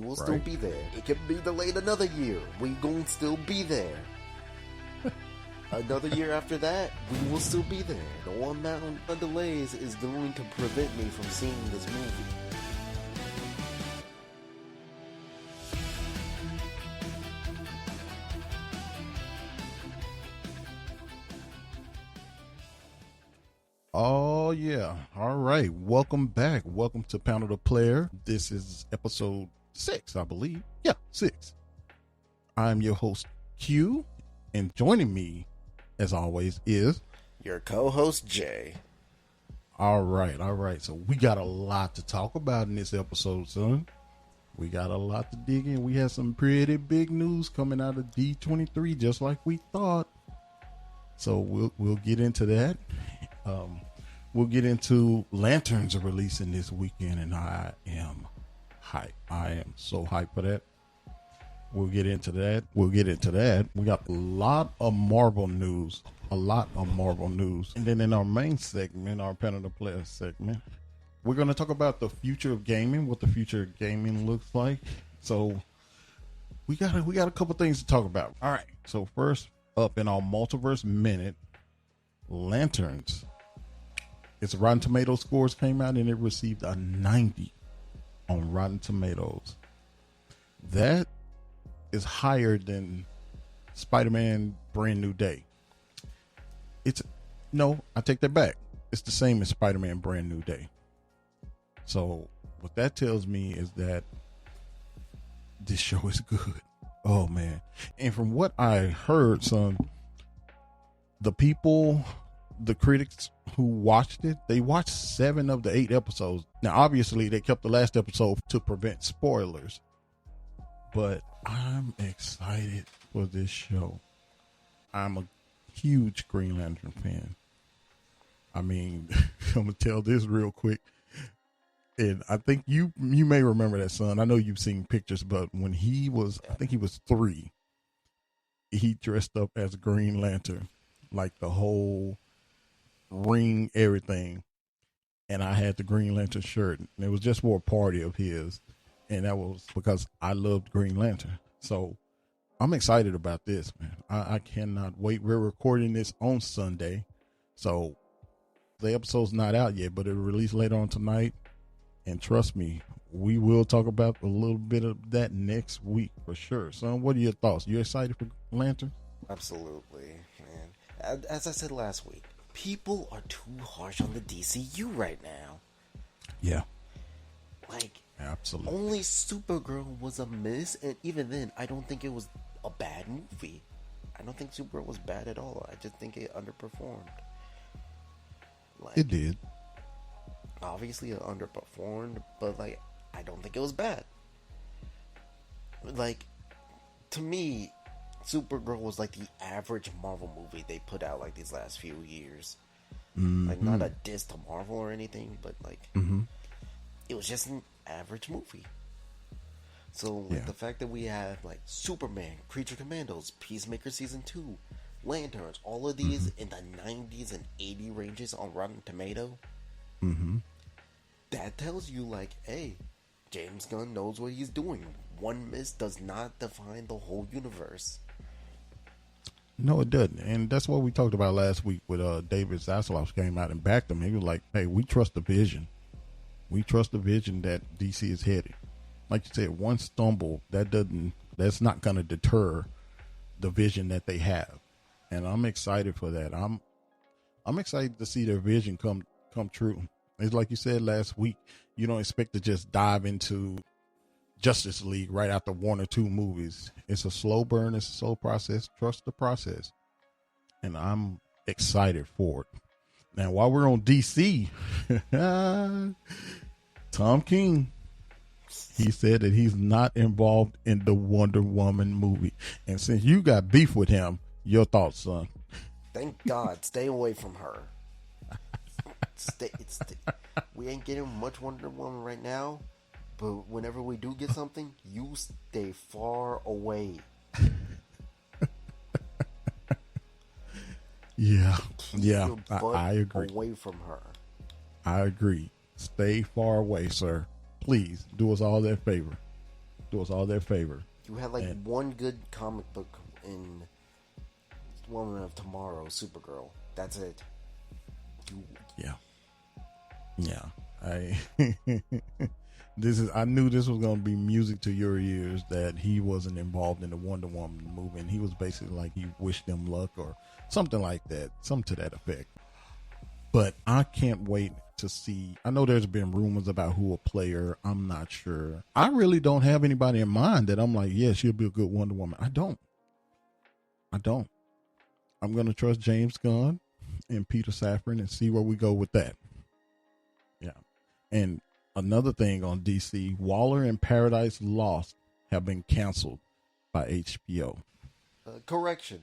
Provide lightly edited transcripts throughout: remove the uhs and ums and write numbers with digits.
will Right. still be there. It can be delayed another year. We gon' still be there. Another year after that, we will still be there. No amount of delays is going to prevent me from seeing this movie. Oh yeah. All right. Welcome back. Welcome to Panel the Player. This is episode 6, I believe. Yeah, 6. I'm your host, Q, and joining me, as always, is Your co-host, Jay. all right. So we got a lot to talk about in this episode, son. We got a lot to dig in. We had some pretty big news coming out of D23, just like we thought. So we'll get into that. We'll get into Lanterns are releasing this weekend, and I am hyped. I am so hyped for that. We'll get into that. We got a lot of Marvel news. And then in our main segment, our Panel the Player segment, we're going to talk about the future of gaming, what the future of gaming looks like. So we got a couple things to talk about. All right. So first up in our Multiverse Minute, Lanterns. Its Rotten Tomatoes scores came out and it received a 90 on Rotten Tomatoes. That is higher than Spider-Man Brand New Day. I take that back. It's the same as Spider-Man Brand New Day. So what that tells me is that this show is good. Oh man. And from what I heard, son, the critics who watched it, they watched 7 of the 8 episodes. Now, obviously, they kept the last episode to prevent spoilers, but I'm excited for this show. I'm a huge Green Lantern fan. I mean, I'm gonna tell this real quick, and I think you may remember that, son. I know you've seen pictures, but when I think he was 3, he dressed up as Green Lantern, like the whole ring, everything, and I had the Green Lantern shirt, and it was just for a party of his, and that was because I loved Green Lantern. So I'm excited about this, man. I cannot wait. We're recording this on Sunday, so the episode's not out yet, but it'll release later on tonight, and trust me, we will talk about a little bit of that next week for sure. Son, what are your thoughts? You excited for Lantern? Absolutely, man. As I said last week, people are too harsh on the DCU right now. Yeah. Like, absolutely. Only Supergirl was a miss, and even then, I don't think it was a bad movie. I don't think Supergirl was bad at all. I just think it underperformed. Like, it did. Obviously, it underperformed, but like, I don't think it was bad. Like, to me, Supergirl was like the average Marvel movie they put out like these last few years. Mm-hmm. Like, not a diss to Marvel or anything, but like, it was just an average movie. So like, the fact that we have like Superman, Creature Commandos, Peacemaker Season 2, Lanterns, all of these in the 90s and 80 ranges on Rotten Tomato, that tells you like, hey, James Gunn knows what he's doing. One miss does not define the whole universe. No, it doesn't. And that's what we talked about last week with David Zaslav came out and backed him. He was like, hey, we trust the vision. We trust the vision that DC is headed. Like you said, one stumble, that's not going to deter the vision that they have. And I'm excited for that. I'm excited to see their vision come true. It's like you said last week, you don't expect to just dive into Justice League right after 1 or 2 movies. It's a slow burn. It's a slow process. Trust the process. And I'm excited for it. Now, while we're on DC, Tom King, he said that he's not involved in the Wonder Woman movie. And since you got beef with him, your thoughts, son? Thank God. Stay away from her. We ain't getting much Wonder Woman right now, but whenever we do get something, you stay far away. I agree. Away from her. I agree. Stay far away, sir. Please do us all that favor. do us all that favor. You had one good comic book in Woman of Tomorrow, Supergirl. That's it. Yeah. I knew this was gonna be music to your ears, that he wasn't involved in the Wonder Woman movie, and he was basically like he wished them luck or something like that, something to that effect. But I can't wait to see. I know there's been rumors about who will play her. I'm not sure. I really don't have anybody in mind that I'm like, yeah, she'll be a good Wonder Woman. I don't. I'm gonna trust James Gunn and Peter Safran and see where we go with that. Yeah. And another thing on DC, Waller and Paradise Lost have been canceled by HBO. Correction.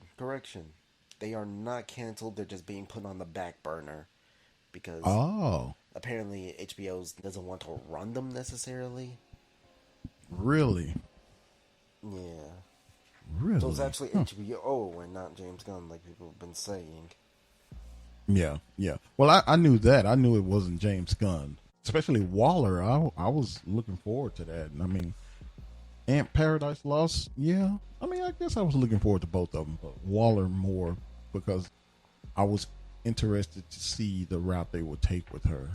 They are not canceled. They're just being put on the back burner because apparently HBO doesn't want to run them necessarily. Really? Yeah. Really? So it's actually HBO and not James Gunn, like people have been saying. Yeah. Well, I knew that. I knew it wasn't James Gunn. Especially Waller. I was looking forward to that. I mean, and Paradise Lost, yeah. I mean, I guess I was looking forward to both of them, but Waller more because I was interested to see the route they would take with her.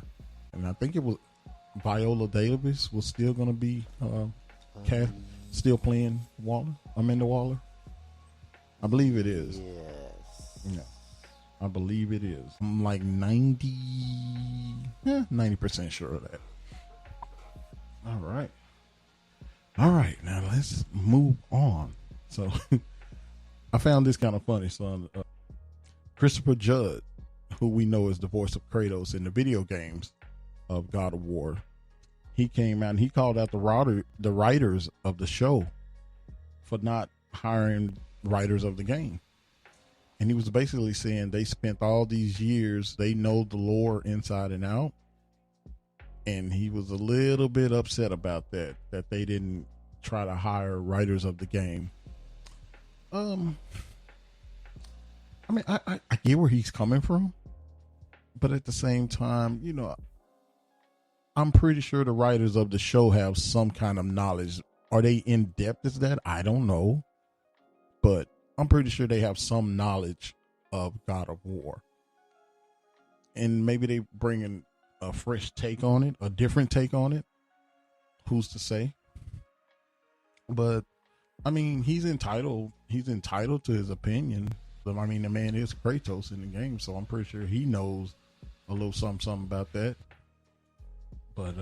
And I think it was Viola Davis was still going to be still playing Waller. Amanda Waller. I believe it is. Yes. Yeah. I believe it is. I'm like 90% sure of that. All right. Now let's move on. So I found this kind of funny, son. Christopher Judd, who we know is the voice of Kratos in the video games of God of War, he came out and he called out the writers of the show for not hiring writers of the game. And he was basically saying they spent all these years, they know the lore inside and out. And he was a little bit upset about that they didn't try to hire writers of the game. I mean, I get where he's coming from. But at the same time, you know, I'm pretty sure the writers of the show have some kind of knowledge. Are they in depth as that? I don't know. But I'm pretty sure they have some knowledge of God of War. And maybe they bring in a fresh take on it, a different take on it. Who's to say? But I mean, he's entitled to his opinion. I mean, the man is Kratos in the game, so I'm pretty sure he knows a little something about that. But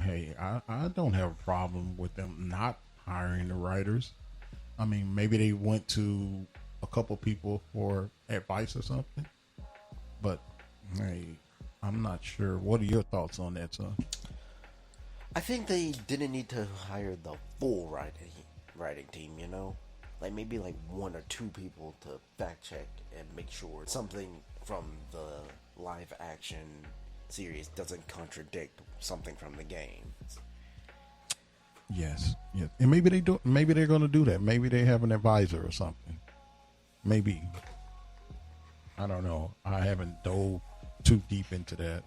hey, I don't have a problem with them not hiring the writers. I mean, maybe they went to a couple people for advice or something. But hey, I'm not sure. What are your thoughts on that, son? I think they didn't need to hire the full writing team, you know? Like maybe like one or two people to fact check and make sure something from the live action series doesn't contradict something from the game. Yes. And maybe they do. Maybe they're going to do that. Maybe they have an advisor or something. Maybe. I don't know. I haven't dove too deep into that.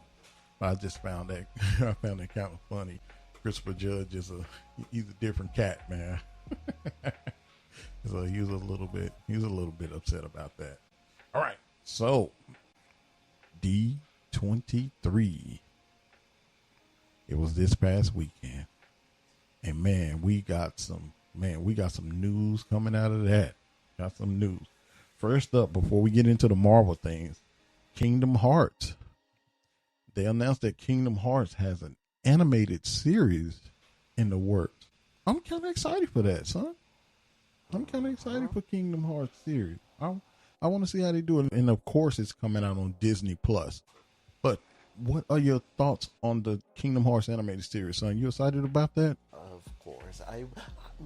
I just found that kind of funny. Christopher Judge he's a different cat, man. So he was a little bit upset about that. All right. So D23. It was this past weekend. And man, we got some news coming out of that. Got some news. First up, before we get into the Marvel things, Kingdom Hearts. They announced that Kingdom Hearts has an animated series in the works. I'm kind of excited for that, son. I'm kind of excited for Kingdom Hearts series. I want to see how they do it. And of course, it's coming out on Disney Plus. But what are your thoughts on the Kingdom Hearts animated series, son? You excited about that? Of course.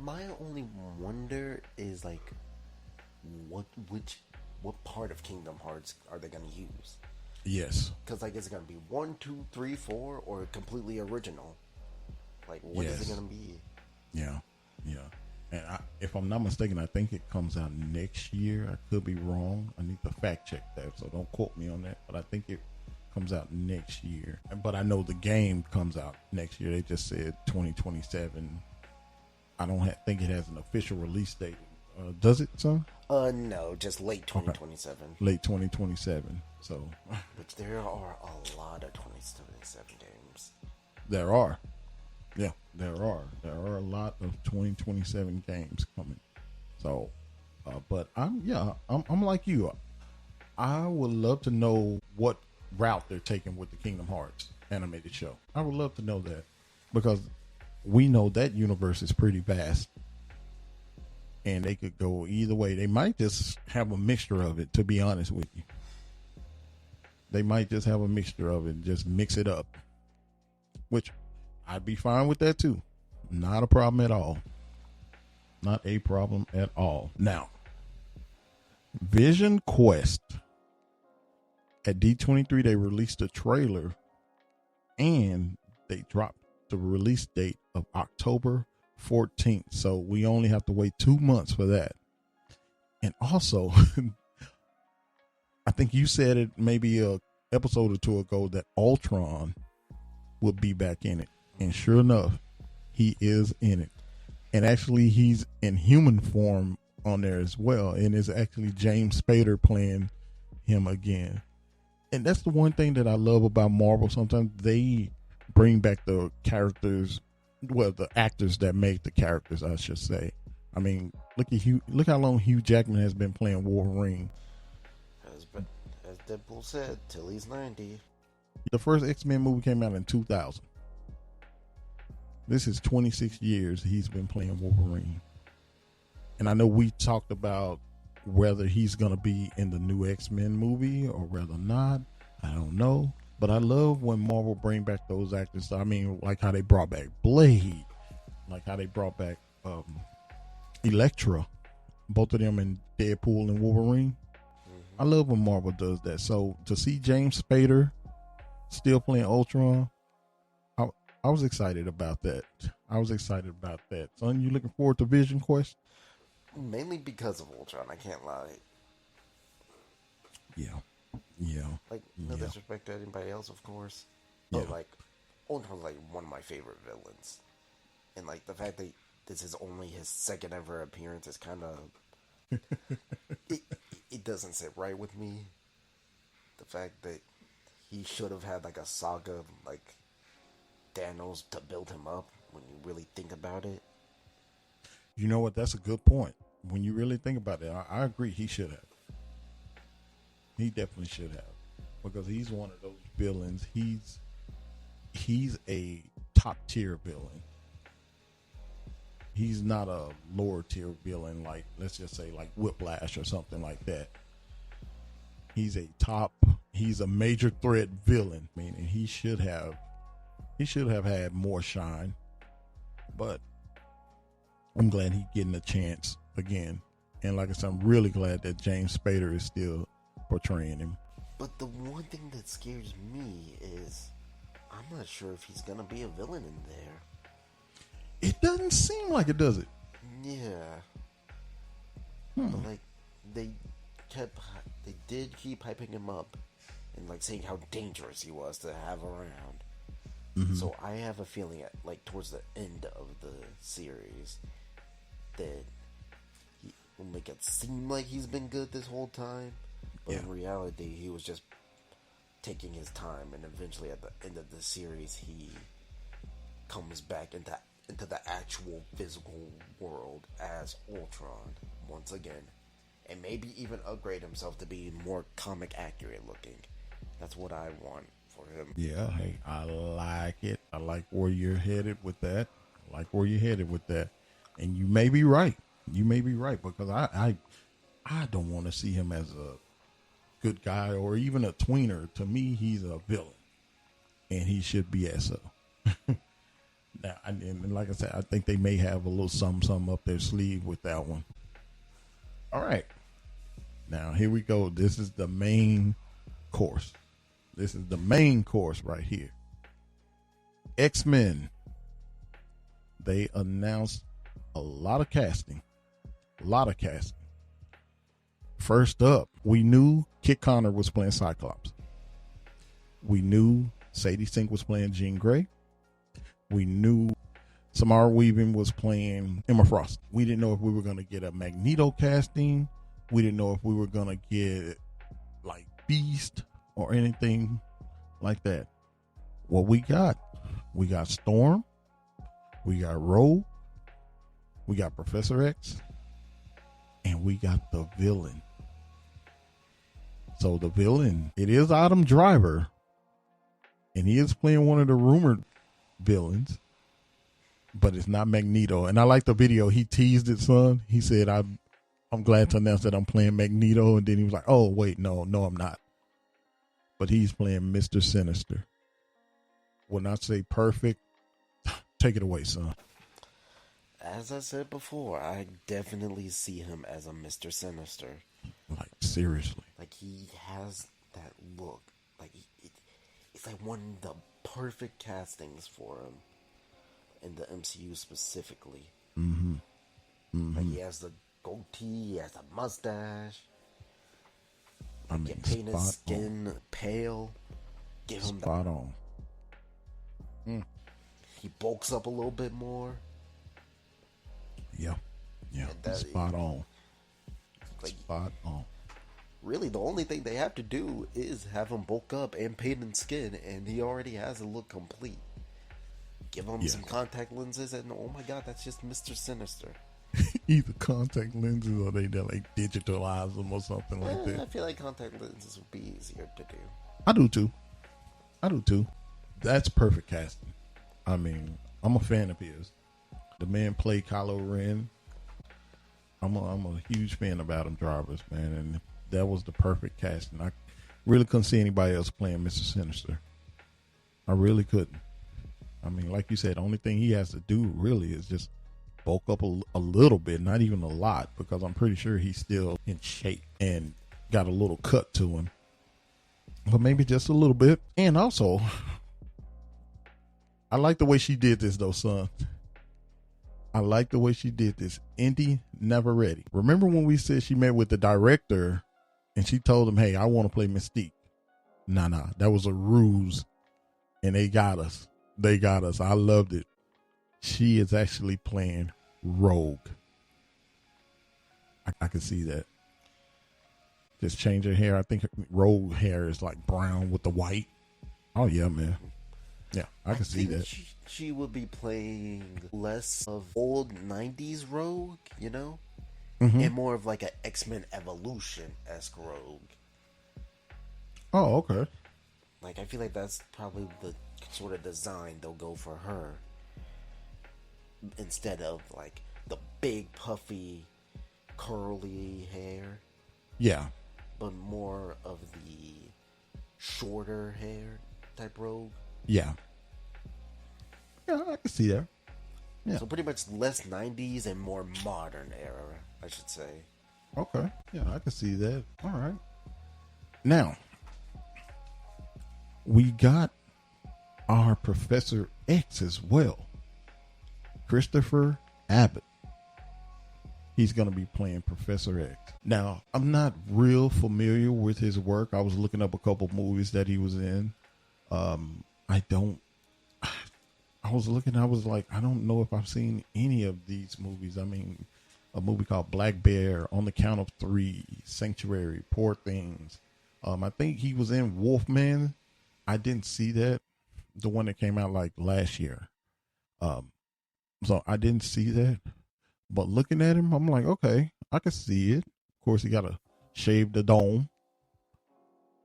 My only wonder is like, what part of Kingdom Hearts are they going to use? Yes. Because like, is it going to be 1, 2, 3, 4, or completely original? Like, what is it going to be? Yeah. And if I'm not mistaken, I think it comes out next year. I could be wrong. I need to fact check that, so don't quote me on that. But I think it comes out next year. But I know the game comes out next year. They just said 2027 I don't think it has an official release date. Does it, son? No, just late 2027. Okay. Late 2027. So, which there are a lot of 2027 games. There are. Yeah, there are. There are a lot of 2027 games coming. So, but I'm like you. I would love to know what route they're taking with the Kingdom Hearts animated show. I would love to know that, because we know that universe is pretty vast, and they could go either way. They might just have a mixture of it, to be honest with you. They might just have a mixture of it and just mix it up, which I'd be fine with that too. Not a problem at all. Not a problem at all. Now, Vision Quest. At D23, they released a trailer and they dropped the release date of October 14th. So we only have to wait 2 months for that. And also, I think you said it maybe a episode or two ago that Ultron would be back in it. And sure enough, he is in it. And actually, he's in human form on there as well. And it's actually James Spader playing him again. And that's the one thing that I love about Marvel. Sometimes they bring back the characters, well, the actors that make the characters, I should say. I mean, look how long Hugh Jackman has been playing Wolverine. As Deadpool said, till he's 90. The first X-Men movie came out in 2000. This is 26 years he's been playing Wolverine. And I know we talked about whether he's going to be in the new X-Men movie or whether not. I don't know. But I love when Marvel bring back those actors. I mean, like how they brought back Blade. Like how they brought back Elektra. Both of them in Deadpool and Wolverine. I love when Marvel does that. So to see James Spader still playing Ultron, I was excited about that. Son, you looking forward to Vision Quest? Mainly because of Ultron, I can't lie. Yeah. Like, no disrespect to anybody else, of course. But, like, Ultron's, like, one of my favorite villains. And, like, the fact that this is only his second ever appearance is kind of... it doesn't sit right with me. The fact that he should have had, like, a saga, like, Thanos to build him up, when you really think about it. You know what? That's a good point. When you really think about it, I agree. He should have. He definitely should have, because he's one of those villains. He's a top tier villain. He's not a lower tier villain, like, let's just say like Whiplash or something like that. He's a major threat villain. I mean, he should have had more shine, but I'm glad he's getting a chance again. And like I said, I'm really glad that James Spader is still portraying him. But the one thing that scares me is I'm not sure if he's gonna be a villain in there. It doesn't seem like it, does it? Yeah. But like they did keep hyping him up and like saying how dangerous he was to have around. Mm-hmm. So I have a feeling at like towards the end of the series that he will make it seem like he's been good this whole time. But in reality, he was just taking his time, and eventually at the end of the series, he comes back into the actual physical world as Ultron once again, and maybe even upgrade himself to be more comic accurate looking. That's what I want for him. Yeah, hey, I like it. I like where you're headed with that. And you may be right. Because I don't want to see him as a good guy or even a tweener. To me, he's a villain, and he should be as so. Now, and like I said, I think they may have a little something up their sleeve with that one. All right, now here we go. This is the main course. Right here. X-Men. They announced a lot of casting. First up, we knew Kit Connor was playing Cyclops. We knew Sadie Sink was playing Jean Grey. We knew Samara Weaving was playing Emma Frost. We didn't know if we were going to get a Magneto casting. We didn't know if we were going to get like Beast or anything like that. What we got Storm, we got Rogue, we got Professor X, and we got the villain. So the villain, it is Adam Driver, and he is playing one of the rumored villains, but it's not Magneto. And I like the video. He teased it, son. He said, I'm glad to announce that I'm playing Magneto. And then he was like, oh, wait, no, I'm not. But he's playing Mr. Sinister. When I say perfect, take it away, son. As I said before, I definitely see him as a Mr. Sinister. Like, seriously. Like, he has that look. Like, it's like one of the perfect castings for him in the MCU specifically. Mm-hmm. Mm-hmm. Like, he has the goatee, he has a mustache. Like, get paint his skin pale. Give him spot on. He bulks up a little bit more. Yeah. Spot on. Like, spot on. Really, the only thing they have to do is have him bulk up and paint his skin, and he already has a look complete. Give him some contact lenses, and oh my god, that's just Mr. Sinister. Either contact lenses or they like digitalize them or something like that. I feel like contact lenses would be easier to do. I do too. That's perfect casting. I mean, I'm a fan of his. The man played Kylo Ren. I'm a huge fan of Adam Driver's, man, and that was the perfect casting. I really couldn't see anybody else playing Mr. Sinister. I really couldn't. I mean, like you said, the only thing he has to do really is just bulk up a little bit, not even a lot, because I'm pretty sure he's still in shape and got a little cut to him. But maybe just a little bit. And also, I like the way she did this, though, son. I like the way she did this. Indy never ready. Remember when we said she met with the director and she told him, hey, I want to play Mystique? Nah, that was a ruse. And they got us. I loved it. She is actually playing Rogue. I can see that. Just change her hair. I think Rogue hair is like brown with the white. Oh, yeah, man. Yeah, I can see that. She would be playing less of old 90s Rogue, you know? Mm-hmm. And more of like an X-Men Evolution-esque Rogue. Oh, okay. Like, I feel like that's probably the sort of design they'll go for her. Instead of, like, the big, puffy, curly hair. Yeah. But more of the shorter hair type Rogue. Yeah. Yeah, I can see that. Yeah. So pretty much less 90s and more modern era, I should say. Okay. Yeah, I can see that. All right. Now, we got our Professor X as well. Christopher Abbott. He's going to be playing Professor X. Now, I'm not real familiar with his work. I was looking up a couple movies that he was in. I was like, I don't know if I've seen any of these movies. I mean, a movie called Black Bear, On the Count of Three, Sanctuary, Poor Things. I think he was in Wolfman. I didn't see that. The one that came out like last year. So I didn't see that. But looking at him, I'm like, okay, I can see it. Of course, he got to shave the dome.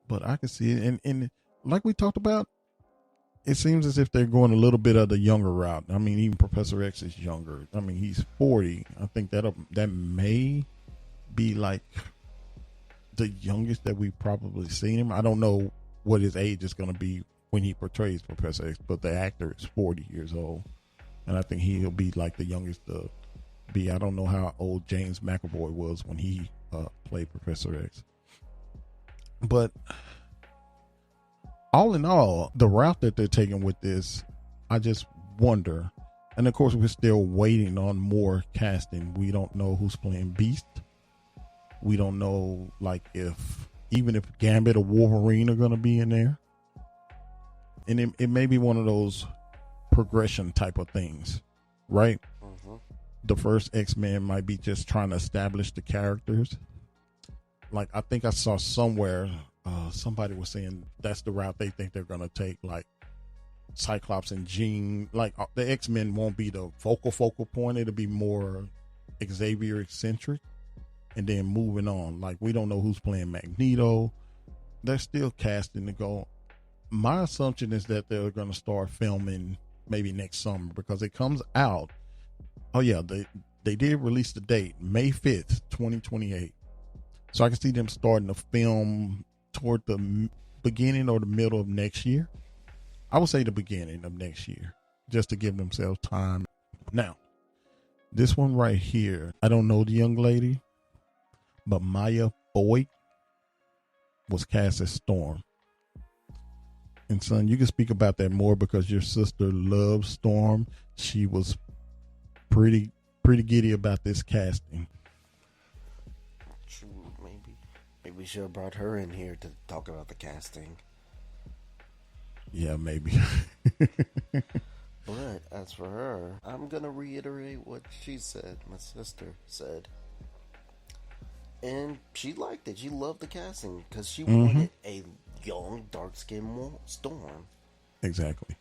But I can see it. And like we talked about, it seems as if they're going a little bit of the younger route. I mean, even Professor X is younger. I mean, he's 40. I think that may be like the youngest that we've probably seen him. I don't know what his age is going to be when he portrays Professor X, but the actor is 40 years old. And I think he'll be like the youngest to be. I don't know how old James McAvoy was when he played Professor X. But all in all, the route that they're taking with this, I just wonder. And of course, we're still waiting on more casting. We don't know who's playing Beast. We don't know, like, even if Gambit or Wolverine are going to be in there. And it may be one of those progression type of things. right? Mm-hmm. The first X-Men might be just trying to establish the characters. Like, I think I saw somewhere, somebody was saying that's the route they think they're going to take. Like, Cyclops and Jean, like the X-Men won't be the focal point. It'll be more Xavier eccentric, and then moving on. Like, we don't know who's playing Magneto. They're still casting to go. My assumption is that they're going to start filming maybe next summer, because it comes out. Oh yeah, they did release the date, May 5th, 2028. So I can see them starting to film toward the beginning or the middle of next year. I would say the beginning of next year, just to give themselves time. Now, this one right here, I don't know the young lady, but Maya Boyd was cast as Storm. And son, you can speak about that more because your sister loves Storm. She was pretty giddy about this casting. Shoot, maybe we should have brought her in here to talk about the casting. Yeah, maybe. But as for her, I'm gonna reiterate what she said, my sister said. And she liked it. She loved the casting because she wanted a young, dark-skinned Storm. Exactly.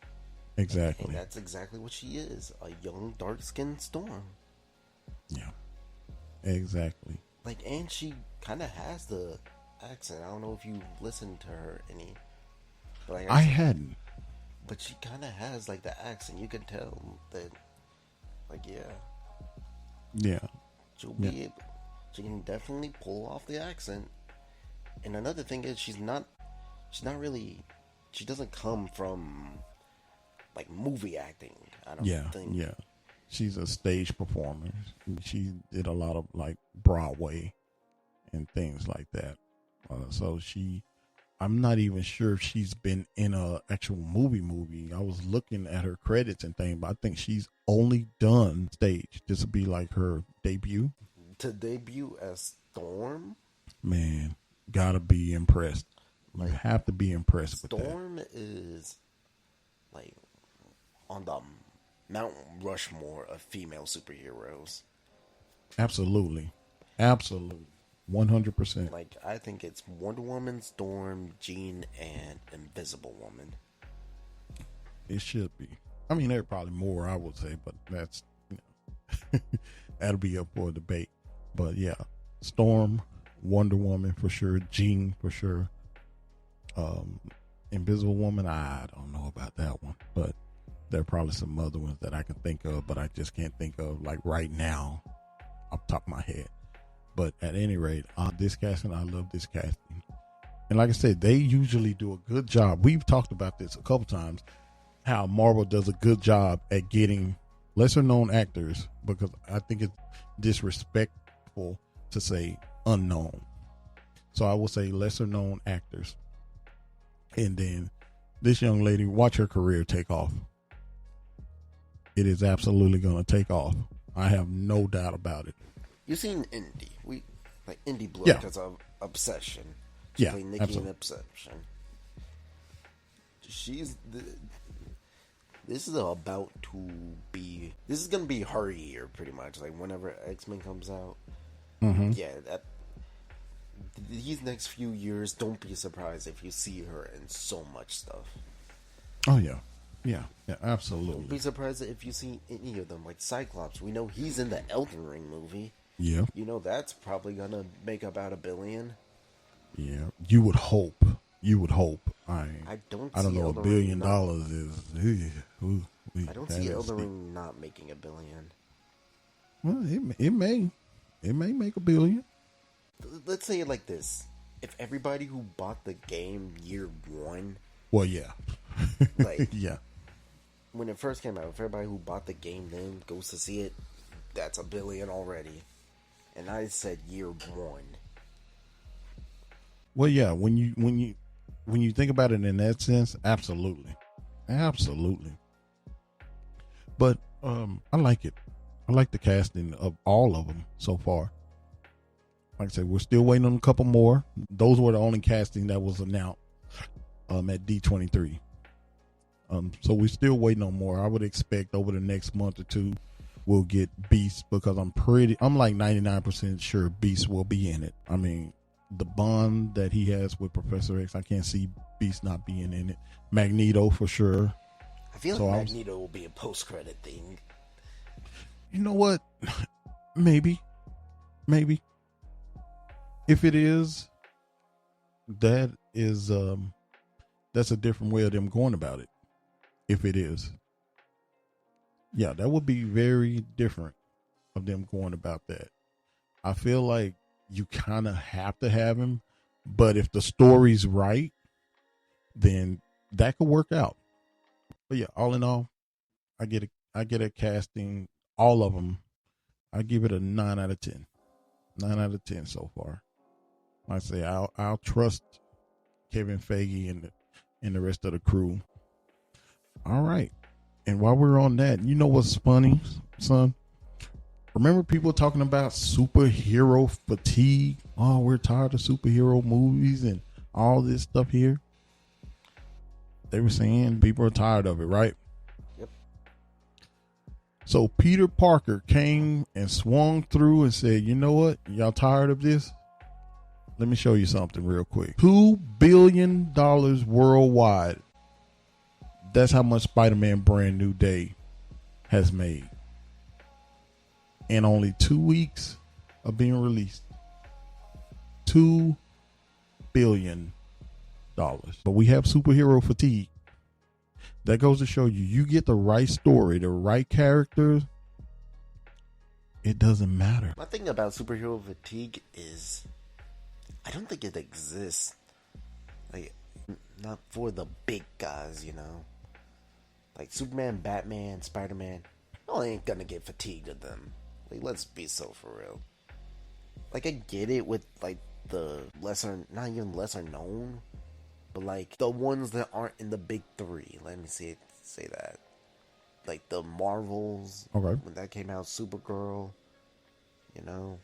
And that's exactly what she is, a young, dark-skinned Storm. Yeah, exactly. Like, and she kind of has the accent. I don't know if you listened to her any. But like I hadn't. But she kind of has, like, the accent. You can tell that, like, Yeah. She'll be able, she can definitely pull off the accent. And another thing is she's not really, she doesn't come from, like, movie acting, I don't think. Yeah. She's a stage performer. She did a lot of, like, Broadway and things like that. So I'm not even sure if she's been in a actual movie. I was looking at her credits and things, but I think she's only done stage. This would be like her debut. To debut as Storm? Man, gotta be impressed. You have to be impressed with that. Storm is, like, on the Mount Rushmore of female superheroes. Absolutely. 100%. Like, I think it's Wonder Woman, Storm, Jean, and Invisible Woman. It should be. I mean, there are probably more, I would say, but that's, that'll be up for debate. But yeah, Storm, Wonder Woman for sure, Jean for sure. Invisible Woman, I don't know about that one, but there are probably some other ones that I can think of, but I just can't think of, like, right now off the top of my head. But at any rate, this casting, I love this casting. And like I said, they usually do a good job. We've talked about this a couple times, how Marvel does a good job at getting lesser known actors, because I think it's disrespectful to say unknown. So I will say lesser known actors. And then this young lady, watch her career take off. It is absolutely going to take off. I have no doubt about it. You've seen Indy. Indy Blood because of Obsession. She played Nikki in Obsession. This is about to be. This is gonna be her year, pretty much. Like, whenever X-Men comes out. Yeah, these next few years, don't be surprised if you see her in so much stuff. Oh yeah, absolutely. Don't be surprised if you see any of them, like Cyclops. We know he's in the Elden Ring movie. Yeah. You know that's probably gonna make about $1 billion. Yeah. You would hope. I don't know. $1 billion is. I don't see Elden Ring not making $1 billion. Well, it may make $1 billion. Let's say it like this: if everybody who bought the game year one, well, yeah, like yeah, when it first came out, if everybody who bought the game then goes to see it, that's $1 billion already. And I said year one. Well, yeah, when you think about it in that sense, absolutely. But I like it. I like the casting of all of them so far. Like I said, we're still waiting on a couple more. Those were the only casting that was announced at D23. So we're still waiting on more. I would expect over the next month or two we'll get Beast, because I'm like 99% sure Beast will be in it. I mean, the bond that he has with Professor X, I can't see Beast not being in it. Magneto for sure. I feel like Magneto will be a post-credit thing. You know what? Maybe. If it is, that's a different way of them going about it. If it is. Yeah, that would be very different of them going about that. I feel like you kind of have to have him, but if the story's right, then that could work out. But yeah, all in all, I get a casting, all of them. I give it a 9 out of 10. 9 out of 10 so far. I say I'll trust Kevin Feige and the rest of the crew. All right. And while we're on that, you know what's funny, son? Remember people talking about superhero fatigue? Oh, we're tired of superhero movies and all this stuff here. They were saying people are tired of it, right? Yep. So Peter Parker came and swung through and said, you know what? Y'all tired of this? Let me show you something real quick. $2 billion worldwide. That's how much Spider-Man Brand New Day has made. In only 2 weeks of being released. $2 billion. But we have superhero fatigue. That goes to show you get the right story, the right characters, it doesn't matter. My thing about superhero fatigue is I don't think it exists. Like, not for the big guys, you know. Like Superman, Batman, Spider-Man, no, I ain't gonna get fatigued of them. Like, let's be so for real. Like, I get it with like the lesser, not even lesser known, but like the ones that aren't in the big three. Let me say that. Like the Marvels, okay, when that came out, Supergirl, you know.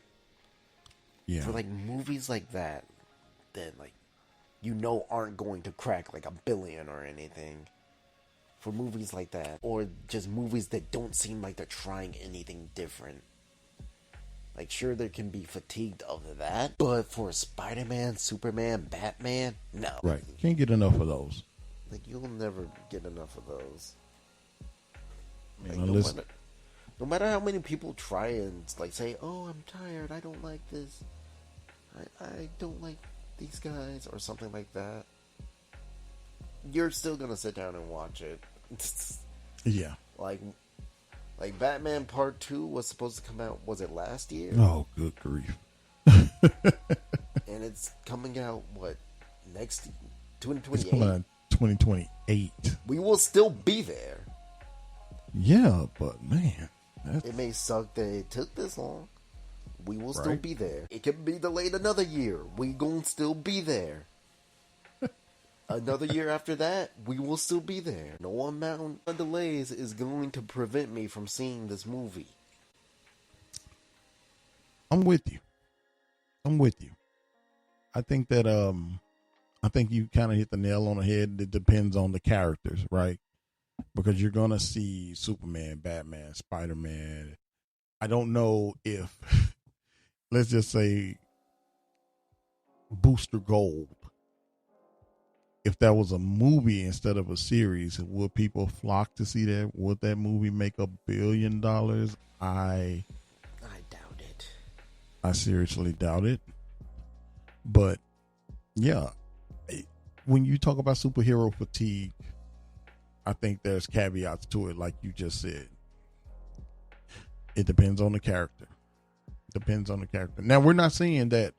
Yeah. For like movies like that like, you know, aren't going to crack like $1 billion or anything. For movies like that, or just movies that don't seem like they're trying anything different. Like, sure, there can be fatigued of that, but for Spider-Man, Superman, Batman, no. Right. Can't get enough of those. Like, you'll never get enough of those. Like, no matter how many people try and, like, say, oh, I'm tired, I don't like this, I don't like these guys, or something like that, you're still gonna sit down and watch it. Yeah. Like Batman Part 2 was supposed to come out, was it last year? Oh, good grief. And it's coming out, what, next 2028? It's coming out 2028. We will still be there. Yeah, but man. It may suck that it took this long. We will still be there. It can be delayed another year. We gonna still be there. Another year after that, we will still be there. No amount of delays is going to prevent me from seeing this movie. I'm with you. I think that I think you kind of hit the nail on the head. It depends on the characters, right? Because you're gonna see Superman, Batman, Spider-Man. I don't know if let's just say Booster Gold. If that was a movie instead of a series, would people flock to see that? Would that movie make $1 billion? I doubt it. I seriously doubt it. But yeah, when you talk about superhero fatigue, I think there's caveats to it, like you just said. It depends on the character. Now, we're not saying that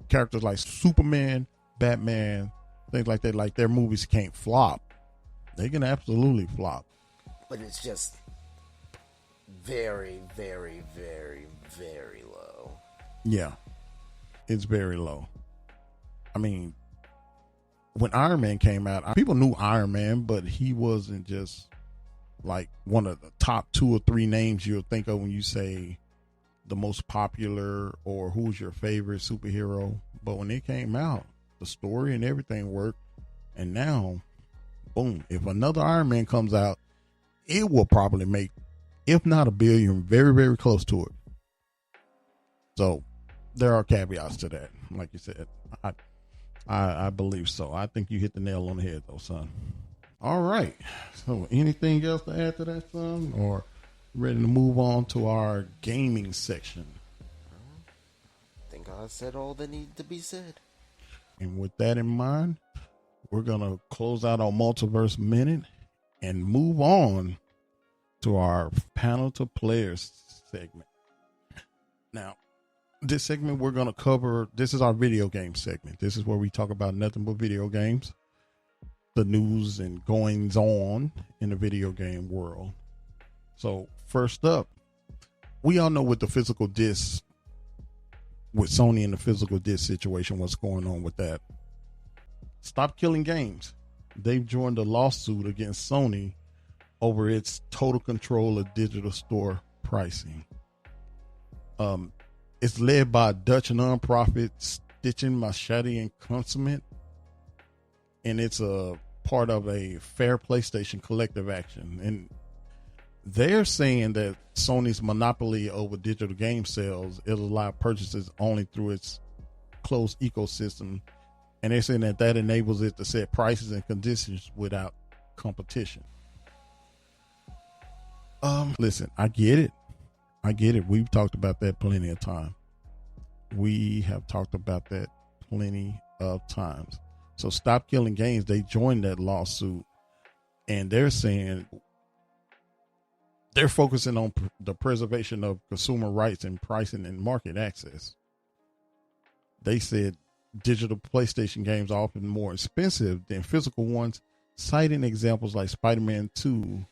characters like Superman, Batman, things like that, like their movies can't flop. They can absolutely flop. But it's just very, very, very, very low. Yeah. It's very low. I mean, when Iron Man came out, people knew Iron Man, but he wasn't just like one of the top 2 or 3 names you'll think of when you say the most popular or who's your favorite superhero. But when it came out, the story and everything worked, and now, boom! If another Iron Man comes out, it will probably make if not $1 billion, very, very close to it. So there are caveats to that. Like you said, I believe so. I think you hit the nail on the head, though, son. All right. So anything else to add to that, son? Or ready to move on to our gaming section? I think I said all that needed to be said. And with that in mind, we're going to close out our Multiverse Minute and move on to our panel to players segment. Now, this segment we're going to cover, this is our video game segment. This is where we talk about nothing but video games, the news and goings on in the video game world. So first up, we all know with the physical disc, with Sony and the physical disc situation, what's going on with that. Stop Killing Games. They've joined a lawsuit against Sony over its total control of digital store pricing. It's led by a Dutch nonprofit, Stitching Machete and Consummate, and it's a part of a Fair PlayStation collective action. And they're saying that Sony's monopoly over digital game sales, it'll allow purchases only through its closed ecosystem. And they're saying that enables it to set prices and conditions without competition. Listen, I get it. We've talked about that plenty of times. We have talked about that plenty of times. So Stop Killing Games, they joined that lawsuit, and they're saying they're focusing on the preservation of consumer rights and pricing and market access. They said digital PlayStation games are often more expensive than physical ones, citing examples like Spider-Man 2,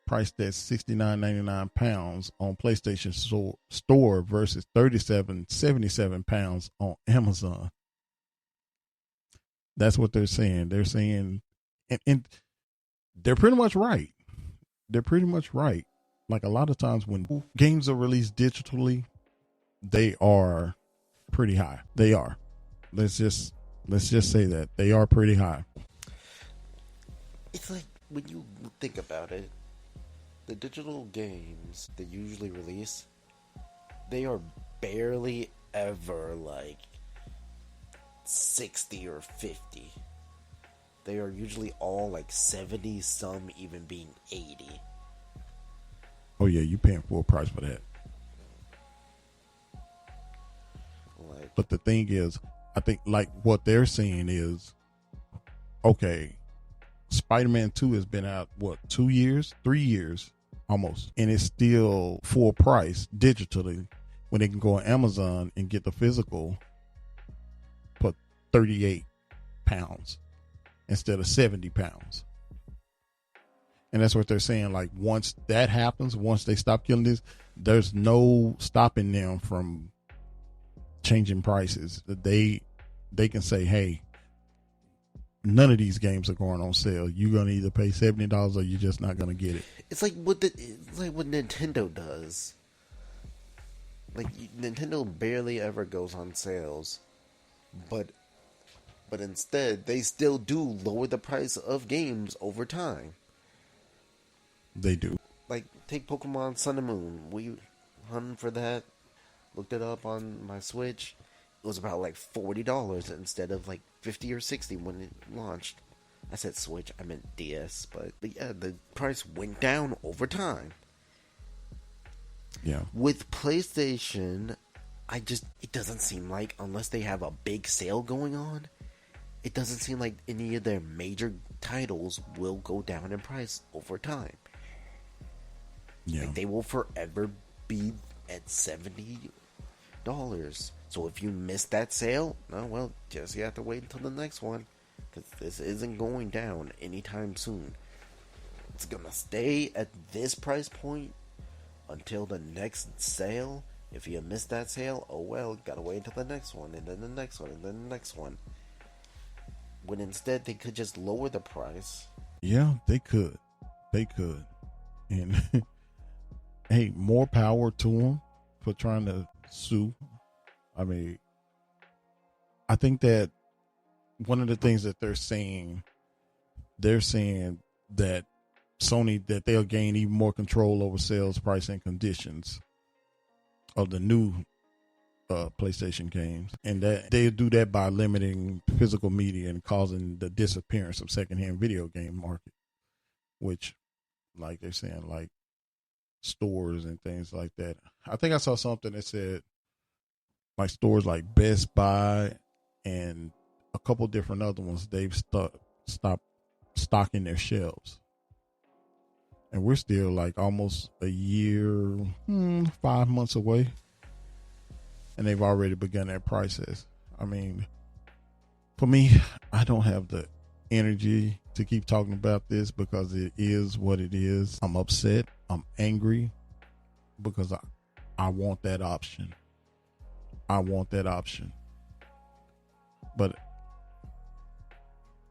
priced at £69.99 on PlayStation Store versus £37.77 on Amazon. That's what they're saying. They're saying, and they're pretty much right. Like a lot of times when games are released digitally, they are pretty high. They are. Let's just say that they are pretty high. It's like when you think about it, the digital games they usually release, they are barely ever like 60 or 50. They are usually all like 70, some even being 80. Oh yeah, you paying full price for that. But the thing is, I think like what they're saying is, okay, Spider-Man 2 has been out, 2 years, 3 years almost, and it's still full price digitally when they can go on Amazon and get the physical for £38 instead of £70. And that's what they're saying. Like once that happens, once they stop killing this, there's no stopping them from changing prices. They can say, hey, none of these games are going on sale. You're gonna either pay $70 or you're just not gonna get it. It's like what Nintendo does. Like Nintendo barely ever goes on sales, but instead they still do lower the price of games over time. They do. Like take Pokemon Sun and Moon. We hunted for that. Looked it up on my Switch. It was about like $40 instead of like 50 or 60 when it launched. I said Switch, I meant DS, but yeah, the price went down over time. Yeah. With PlayStation, it doesn't seem like, unless they have a big sale going on, it doesn't seem like any of their major titles will go down in price over time. Yeah. Like they will forever be at $70. So if you miss that sale, oh well, just you have to wait until the next one, because this isn't going down anytime soon. It's gonna stay at this price point until the next sale. If you miss that sale, oh well, gotta wait until the next one, and then the next one, and then the next one. When instead they could just lower the price. Yeah, they could. And hey, more power to them for trying to sue. I mean, I think that one of the things that they're saying that Sony that they'll gain even more control over sales, price, and conditions of the new PlayStation games, and that they do that by limiting physical media and causing the disappearance of secondhand video game market, which, like they're saying, like stores and things like that. I think I saw something that said like stores like Best Buy and a couple different other ones, they've stopped stocking their shelves. And we're still like almost a year, 5 months away. And they've already begun that process. I mean, for me, I don't have the energy to keep talking about this because it is what it is. I'm upset. I'm angry because I want that option. I want that option. But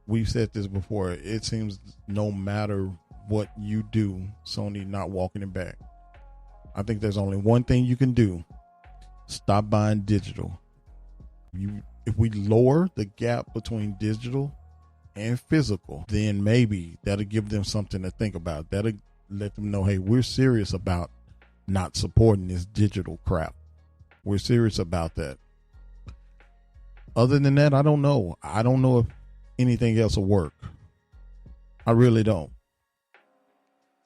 we've said this before. It seems no matter what you do, Sony not walking it back. I think there's only one thing you can do. Stop buying digital. If we lower the gap between digital and physical, then maybe that'll give them something to think about. That'll let them know, hey, we're serious about not supporting this digital crap. We're serious about that. Other than that, I don't know. I don't know if anything else will work. I really don't.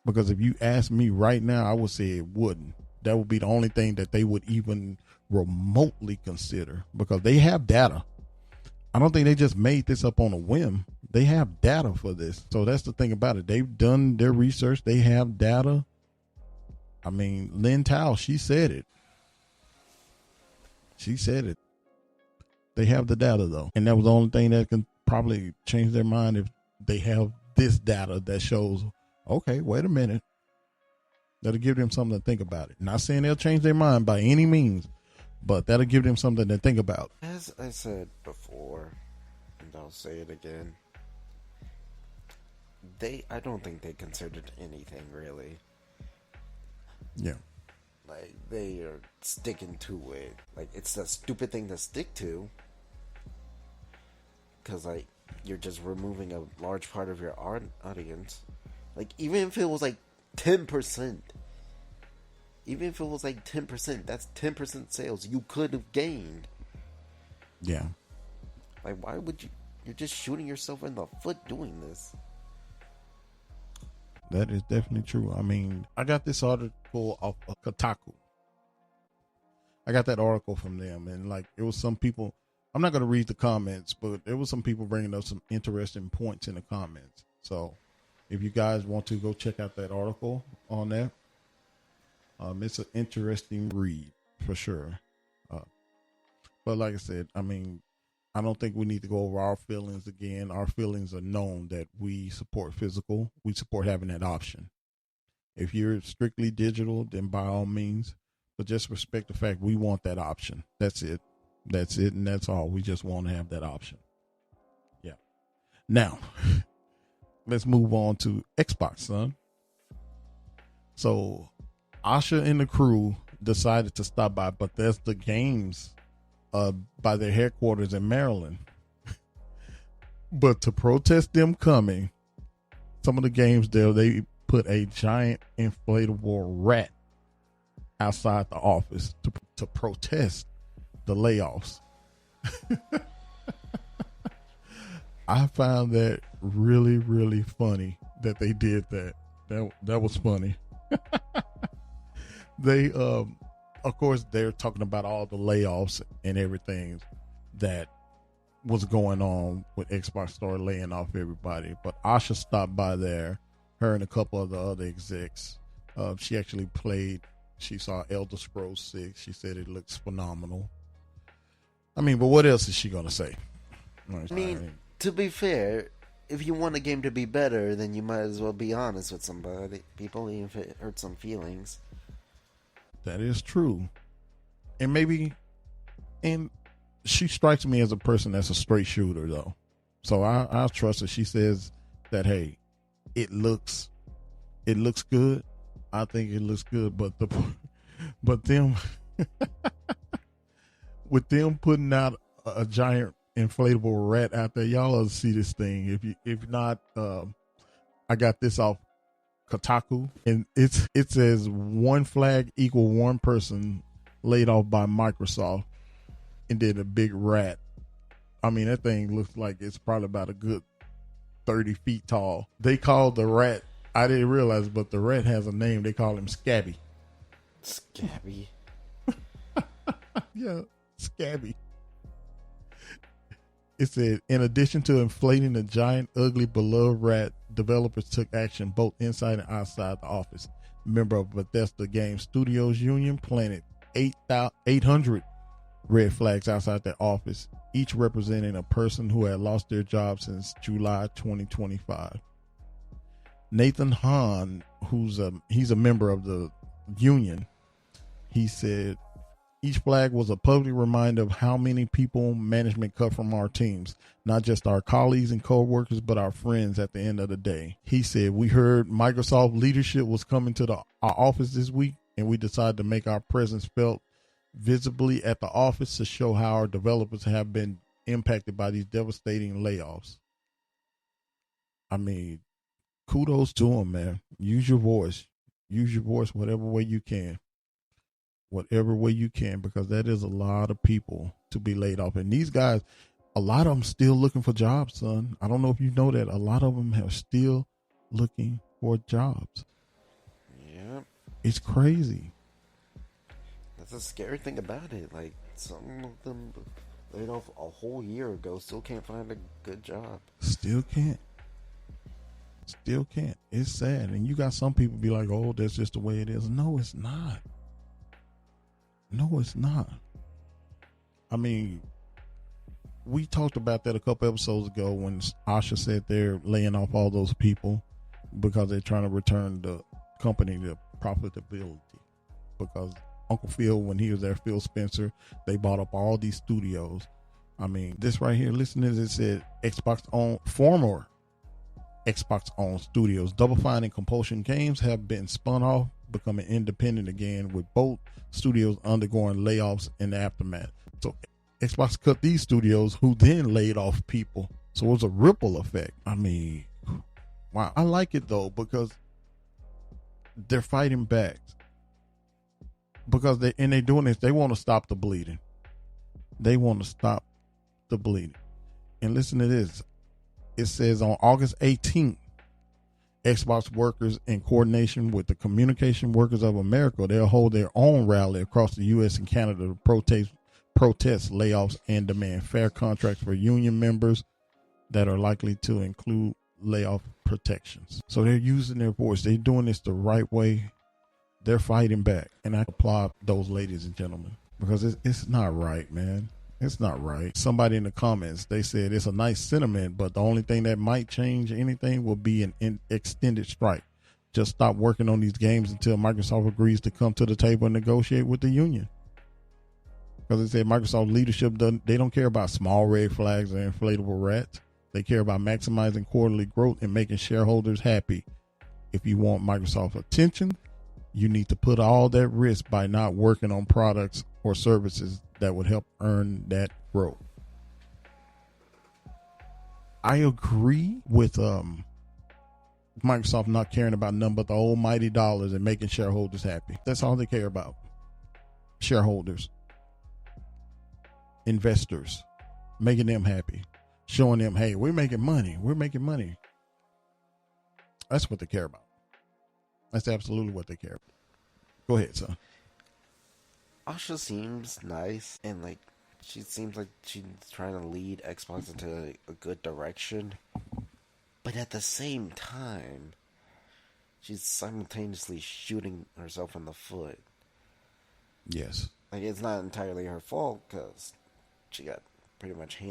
Because if you ask me right now, I would say it wouldn't. That would be the only thing that they would even remotely consider, because they have data. I don't think they just made this up on a whim. They have data for this. So that's the thing about it. They've done their research. They have data. I mean, Lynn Tao, she said it. She said it. They have the data, though. And that was the only thing that can probably change their mind, if they have this data that shows, okay, wait a minute. That'll give them something to think about it. Not saying they'll change their mind by any means, but that'll give them something to think about. As I said before, and I'll say it again, I don't think they considered anything really. Yeah. Like, they are sticking to it. Like, it's a stupid thing to stick to. Because, like, you're just removing a large part of your audience. Like, even if it was like 10%. Even if it was like 10%, that's 10% sales you could have gained. Yeah. Like, why would you? You're just shooting yourself in the foot doing this. That is definitely true. I mean, I got this article off of Kotaku. I got that article from them, and like, it was some people, I'm not going to read the comments, but there was some people bringing up some interesting points in the comments. So if you guys want to go check out that article on that, it's an interesting read for sure. But like I said, I mean, I don't think we need to go over our feelings again. Our feelings are known that we support physical. We support having that option. If you're strictly digital, then by all means, but just respect the fact we want that option. That's it. That's it. And that's all. We just want to have that option. Yeah. Now, let's move on to Xbox, son. So Asha and the crew decided to stop by Bethesda Games by their headquarters in Maryland. But to protest them coming, some of the games there, they put a giant inflatable rat outside the office to protest the layoffs. I found that really, really funny that they did that. That was funny. They, of course, they're talking about all the layoffs and everything that was going on with Xbox Store laying off everybody. But Asha stopped by there, her and a couple of the other execs. She actually played. She saw Elder Scrolls 6. She said it looks phenomenal. I mean, but what else is she going to say? I mean, to be fair, if you want a game to be better, then you might as well be honest with people, even if it hurts some feelings. That is true. And she strikes me as a person that's a straight shooter, though. So I trust her. She says that, hey, it looks good. I think it looks good, but them with them putting out a giant inflatable rat out there, y'all ought to see this thing. If not, I got this off Kotaku, and it says one flag equal one person laid off by Microsoft, and then a big rat. I mean, that thing looks like it's probably about a good 30 feet tall. They called the rat, I didn't realize, but the rat has a name. They call him Scabby. Scabby? Yeah, Scabby. It said, in addition to inflating the giant, ugly, beloved rat, developers took action both inside and outside the office. Member of Bethesda Game Studios Union planted 800 red flags outside their office, each representing a person who had lost their job since July 2025. Nathan Hahn, he's a member of the union, he said, each flag was a public reminder of how many people management cut from our teams, not just our colleagues and co-workers, but our friends at the end of the day. He said, we heard Microsoft leadership was coming to our office this week, and we decided to make our presence felt visibly at the office to show how our developers have been impacted by these devastating layoffs. I mean, kudos to them, man. Use your voice. Use your voice whatever way you can. Whatever way you can, because that is a lot of people to be laid off. And these guys, a lot of them still looking for jobs, son. I don't know if you know that. A lot of them are still looking for jobs. Yeah. It's crazy. That's a scary thing about it. Like, some of them laid off a whole year ago still can't find a good job. Still can't. Still can't. It's sad. And you got some people be like, oh, that's just the way it is. No, it's not. No, it's not. I mean, we talked about that a couple episodes ago when Asha said they're laying off all those people because they're trying to return the company to profitability. Because Uncle Phil, when he was there, Phil Spencer, they bought up all these studios. I mean, this right here, listen to this. It said former Xbox owned studios, Double Fine and Compulsion Games, have been spun off, becoming independent again, with both studios undergoing layoffs in the aftermath. So Xbox cut these studios, who then laid off people. So it was a ripple effect. I mean, wow. I like it though, because they're fighting back. Because they're doing this, they want to stop the bleeding. They want to stop the bleeding. And listen to this. It says on August 18th, Xbox workers, in coordination with the Communication Workers of America, they'll hold their own rally across the U.S. and Canada to protest layoffs and demand fair contracts for union members that are likely to include layoff protections. So they're using their voice. They're doing this the right way. They're fighting back. And I applaud those ladies and gentlemen, because it's not right, man. It's not right. Somebody in the comments, they said it's a nice sentiment, but the only thing that might change anything will be an extended strike. Just stop working on these games until Microsoft agrees to come to the table and negotiate with the union. Because they said Microsoft leadership, they don't care about small red flags or inflatable rats. They care about maximizing quarterly growth and making shareholders happy. If you want Microsoft attention, you need to put all that risk by not working on products or services that would help earn that growth. I agree with Microsoft not caring about nothing but the almighty dollars and making shareholders happy. That's all they care about. Shareholders, investors, making them happy, showing them, hey, we're making money. We're making money. That's what they care about. That's absolutely what they care about. Go ahead, son. Asha seems nice, and like she seems like she's trying to lead Xbox into a good direction. But at the same time, she's simultaneously shooting herself in the foot. Yes. Like, it's not entirely her fault, because she got pretty much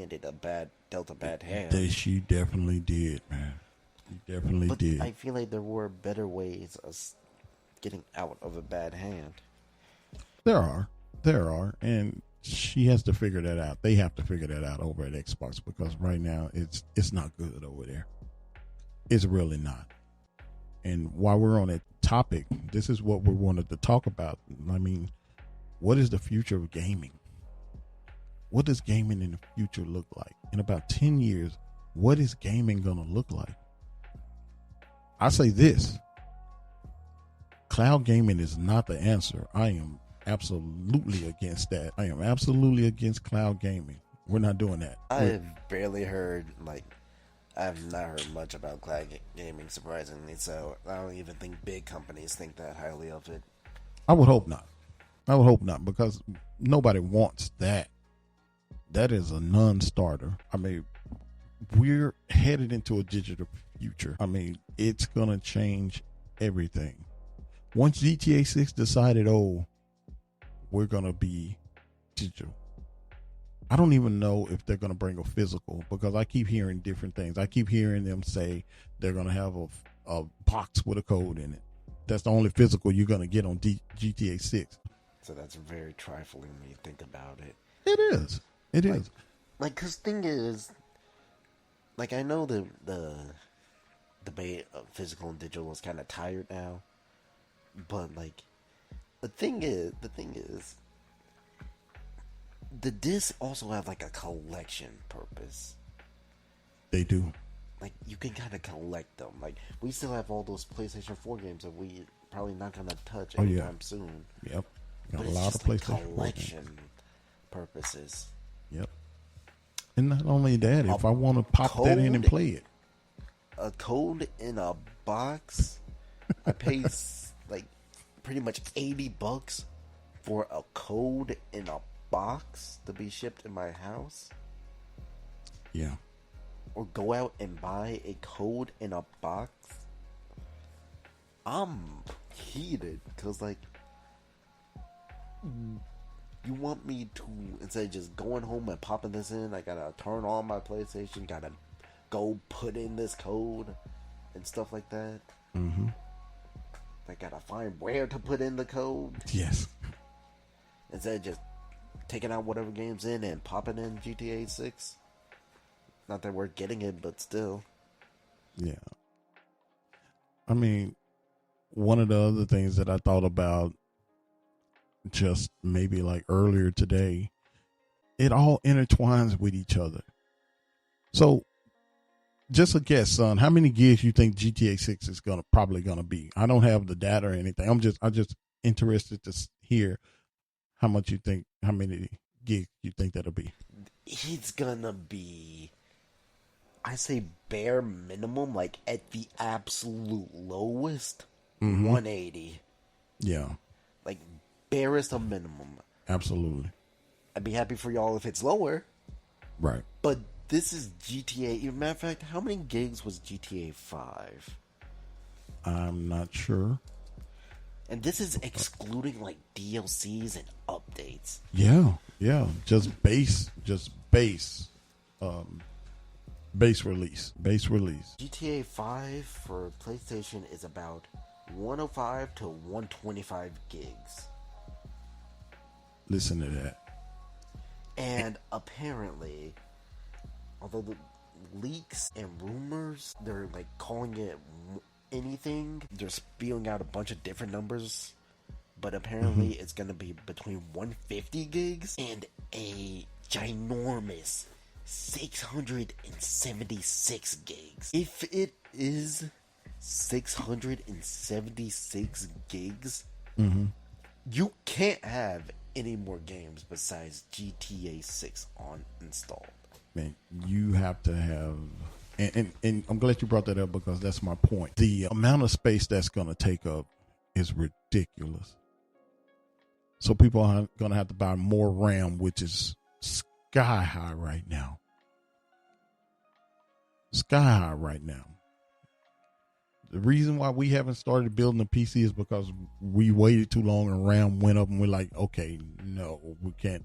dealt a bad hand. She definitely did, man. She definitely did. I feel like there were better ways of getting out of a bad hand. There are, and she has to figure that out. They have to figure that out over at Xbox, because right now it's not good over there. It's really not. And while we're on that topic, this is what we wanted to talk about. I mean, what is the future of gaming? What does gaming in the future look like? In about 10 years, what is gaming going to look like? I say this. cloud gaming is not the answer. I am absolutely against that. I am absolutely against cloud gaming. We're not doing that. I've barely heard, I've not heard much about cloud gaming, surprisingly, so I don't even think big companies think that highly of it. I would hope not. I would hope not, because nobody wants that. That is a non-starter. I mean, we're headed into a digital future. I mean, it's going to change everything. Once GTA 6 decided, we're going to be digital, I don't even know if they're going to bring a physical, because I keep hearing different things. I keep hearing them say they're going to have a box with a code in it. That's the only physical you're going to get on GTA 6. So that's very trifling when you think about it. It is. It is. Because thing is, I know the debate of physical and digital is kind of tired now, but the thing is, the discs also have a collection purpose. They do. You can kind of collect them. We still have all those PlayStation 4 games that we probably not gonna touch anytime soon. Yep. Got but a lot of PlayStation collection purposes. Yep. And not only that, if I want to pop that in and play it, a code in a box, I pay pretty much $80 for a code in a box to be shipped in my house. Yeah. Or go out and buy a code in a box. I'm heated because you want me to, instead of just going home and popping this in, I gotta turn on my PlayStation, gotta go put in this code and stuff like that. Mm-hmm. I gotta find where to put in the code. Yes. Instead of just taking out whatever game's in and popping in GTA 6. Not that we're getting it, but still. Yeah. I mean, one of the other things that I thought about just maybe earlier today, it all intertwines with each other. So just a guess, son, how many gigs you think GTA 6 is probably gonna be? I don't have the data or anything. I'm just interested to hear how many gigs you think that'll be. It's gonna be, I say bare minimum, at the absolute lowest, 180. Yeah. Barest of minimum. Absolutely. I'd be happy for y'all if it's lower. Right. But this is GTA. Matter of fact, how many gigs was GTA 5? I'm not sure. And this is excluding DLCs and updates. Yeah. Just base release. GTA 5 for PlayStation is about 105 to 125 gigs. Listen to that. And apparently, although the leaks and rumors, they're calling it anything, they're spewing out a bunch of different numbers, but apparently it's going to be between 150 gigs and a ginormous 676 gigs. If it is 676 gigs, you can't have any more games besides GTA 6 on installed. Man, you have to have, and I'm glad you brought that up, because that's my point. The amount of space that's going to take up is ridiculous. So people are going to have to buy more RAM, which is sky high right now. The reason why we haven't started building a PC is because we waited too long and RAM went up, and we're like, okay, no, we can't,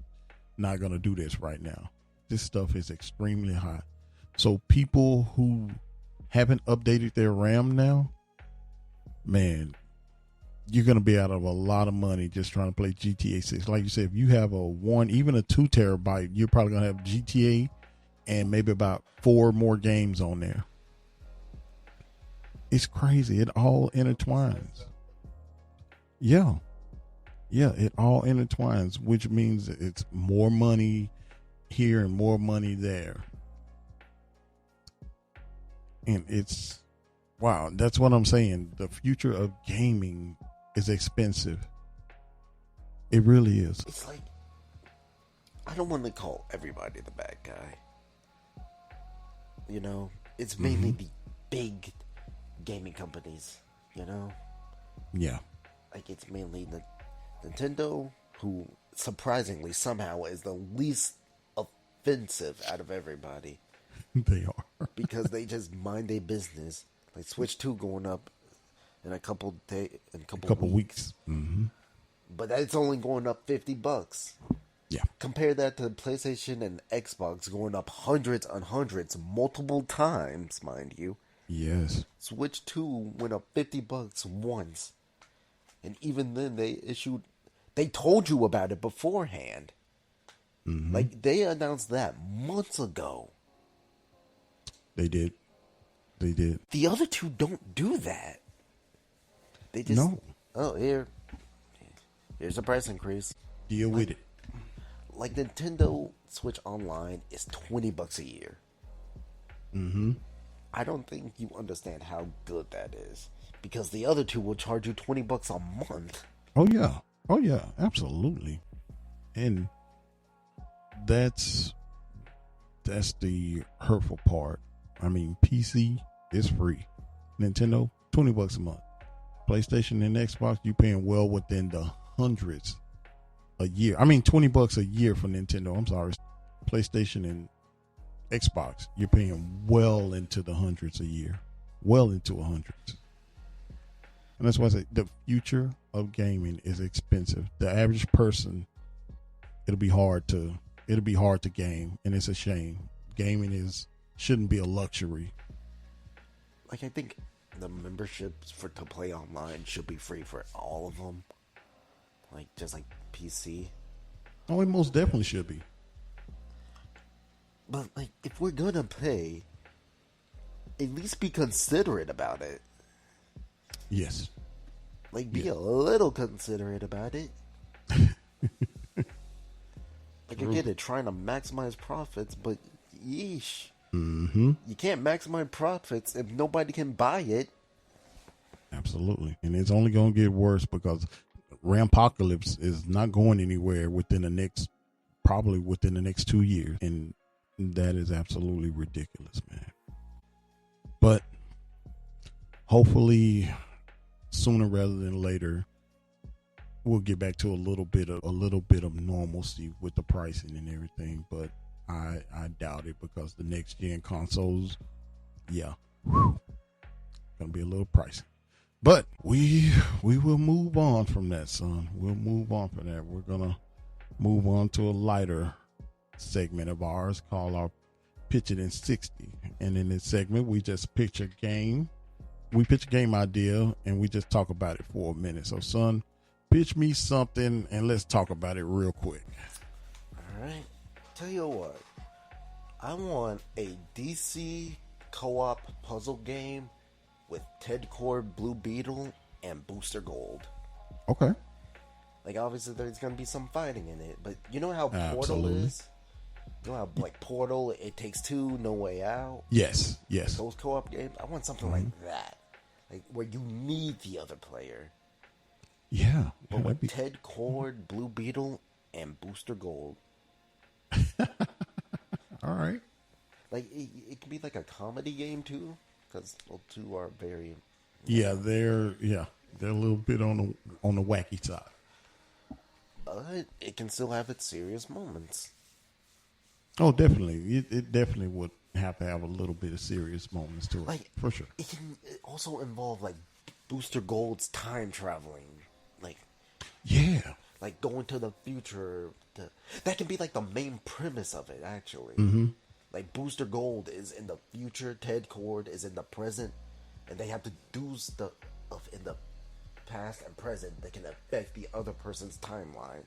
not going to do this right now. This stuff is extremely hot. So people who haven't updated their RAM now, man, you're going to be out of a lot of money just trying to play GTA 6. Like you said, if you have even a 2 terabyte, you're probably going to have GTA and maybe about 4 more games on there. It's crazy. It all intertwines. Yeah, it all intertwines, which means it's more money here and more money there. And it's, wow, that's what I'm saying. The future of gaming is expensive. It really is. It's like, I don't want to call everybody the bad guy. You know, it's mainly the big gaming companies, you know? Yeah. Like, it's mainly the Nintendo, who surprisingly somehow is the least offensive out of everybody. They are. Because they just mind their business. Like Switch 2 going up in a couple weeks. Mm-hmm. But that's only going up $50. Yeah. Compare that to PlayStation and Xbox going up hundreds on hundreds multiple times, mind you. Yes. Switch 2 went up $50 once. And even then they told you about it beforehand. Mm-hmm. Like, they announced that months ago. They did. The other two don't do that. They just, here's a price increase. Deal with it. Like, Nintendo Switch Online is $20 a year. Mm-hmm. I don't think you understand how good that is. Because the other two will charge you $20 a month. Oh yeah, absolutely. And that's the hurtful part. I mean, PC is free. Nintendo, $20 a month. PlayStation and Xbox, you paying well within the hundreds a year. I mean, $20 a year for Nintendo. I'm sorry. PlayStation and Xbox, you're paying well into the hundreds a year. Well into a hundreds. And that's why I say the future of gaming is expensive. The average person, it'll be hard to game, and it's a shame. Gaming shouldn't be a luxury. Like, I think the memberships to play online should be free for all of them. Like, just like PC. Oh, it most definitely should be. But, like, if we're gonna pay, at least be considerate about it. Yes. Like, be a little considerate about it. Like, I get it, trying to maximize profits, but yeesh. Mm-hmm. You can't maximize profits if nobody can buy it. Absolutely. And it's only going to get worse because Rampocalypse is not going anywhere probably within the next 2 years. And that is absolutely ridiculous, man. But hopefully sooner rather than later, we'll get back to a little bit of normalcy with the pricing and everything. But I doubt it because the next gen consoles, gonna be a little pricey. But we will move on from that, son. We'll move on from that. We're gonna move on to a lighter segment of ours called our Pitch It in 60. And in this segment, we just pitch a game. We pitch a game idea and we just talk about it for a minute. So, son, pitch me something and let's talk about it real quick. All right. Tell you what, I want a DC co-op puzzle game with Ted Cord, Blue Beetle, and Booster Gold. Okay. Like, obviously, there's going to be some fighting in it, but you know how Portal Absolutely. is? You know how, like, Portal, It Takes Two, No Way Out? Yes. Those co-op games? I want something like that. Like, where you need the other player. Yeah. But with Ted Cord, Blue Beetle, and Booster Gold. All right. Like, it can be like a comedy game, too. Because those two are very... They're a little bit on the wacky side. But it can still have its serious moments. Oh, definitely. It definitely would have to have a little bit of serious moments to it. Like, for sure. It can also involve, like, Booster Gold's time traveling. Like... Yeah. Like, going to the future. That can be, like, the main premise of it, actually. Mm-hmm. Like, Booster Gold is in the future, Ted Cord is in the present, and they have to do stuff in the past and present that can affect the other person's timeline.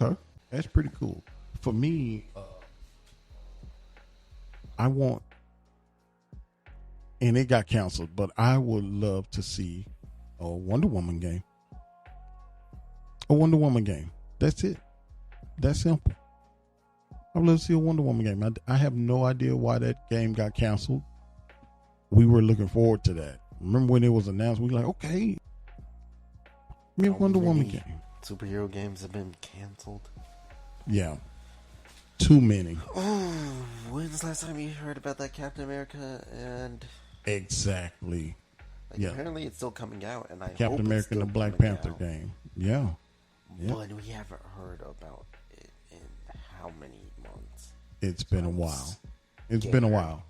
Okay. That's pretty cool. For me, I want, and it got canceled, but I would love to see a Wonder Woman game. A Wonder Woman game. That's it. That's simple. I would love to see a Wonder Woman game. I have no idea why that game got canceled. We were looking forward to that. Remember when it was announced? We were like, okay, Give me a How Wonder Woman many game. superhero games have been canceled? Yeah. Too many. Oh, when's the last time you heard about that Captain America? And Exactly. like, Yeah. apparently it's still coming out, and I Captain hope America it's still and the Black coming Panther out. game. Yeah. Yeah. But we haven't heard about it in how many months? It's been a while. It's been a while.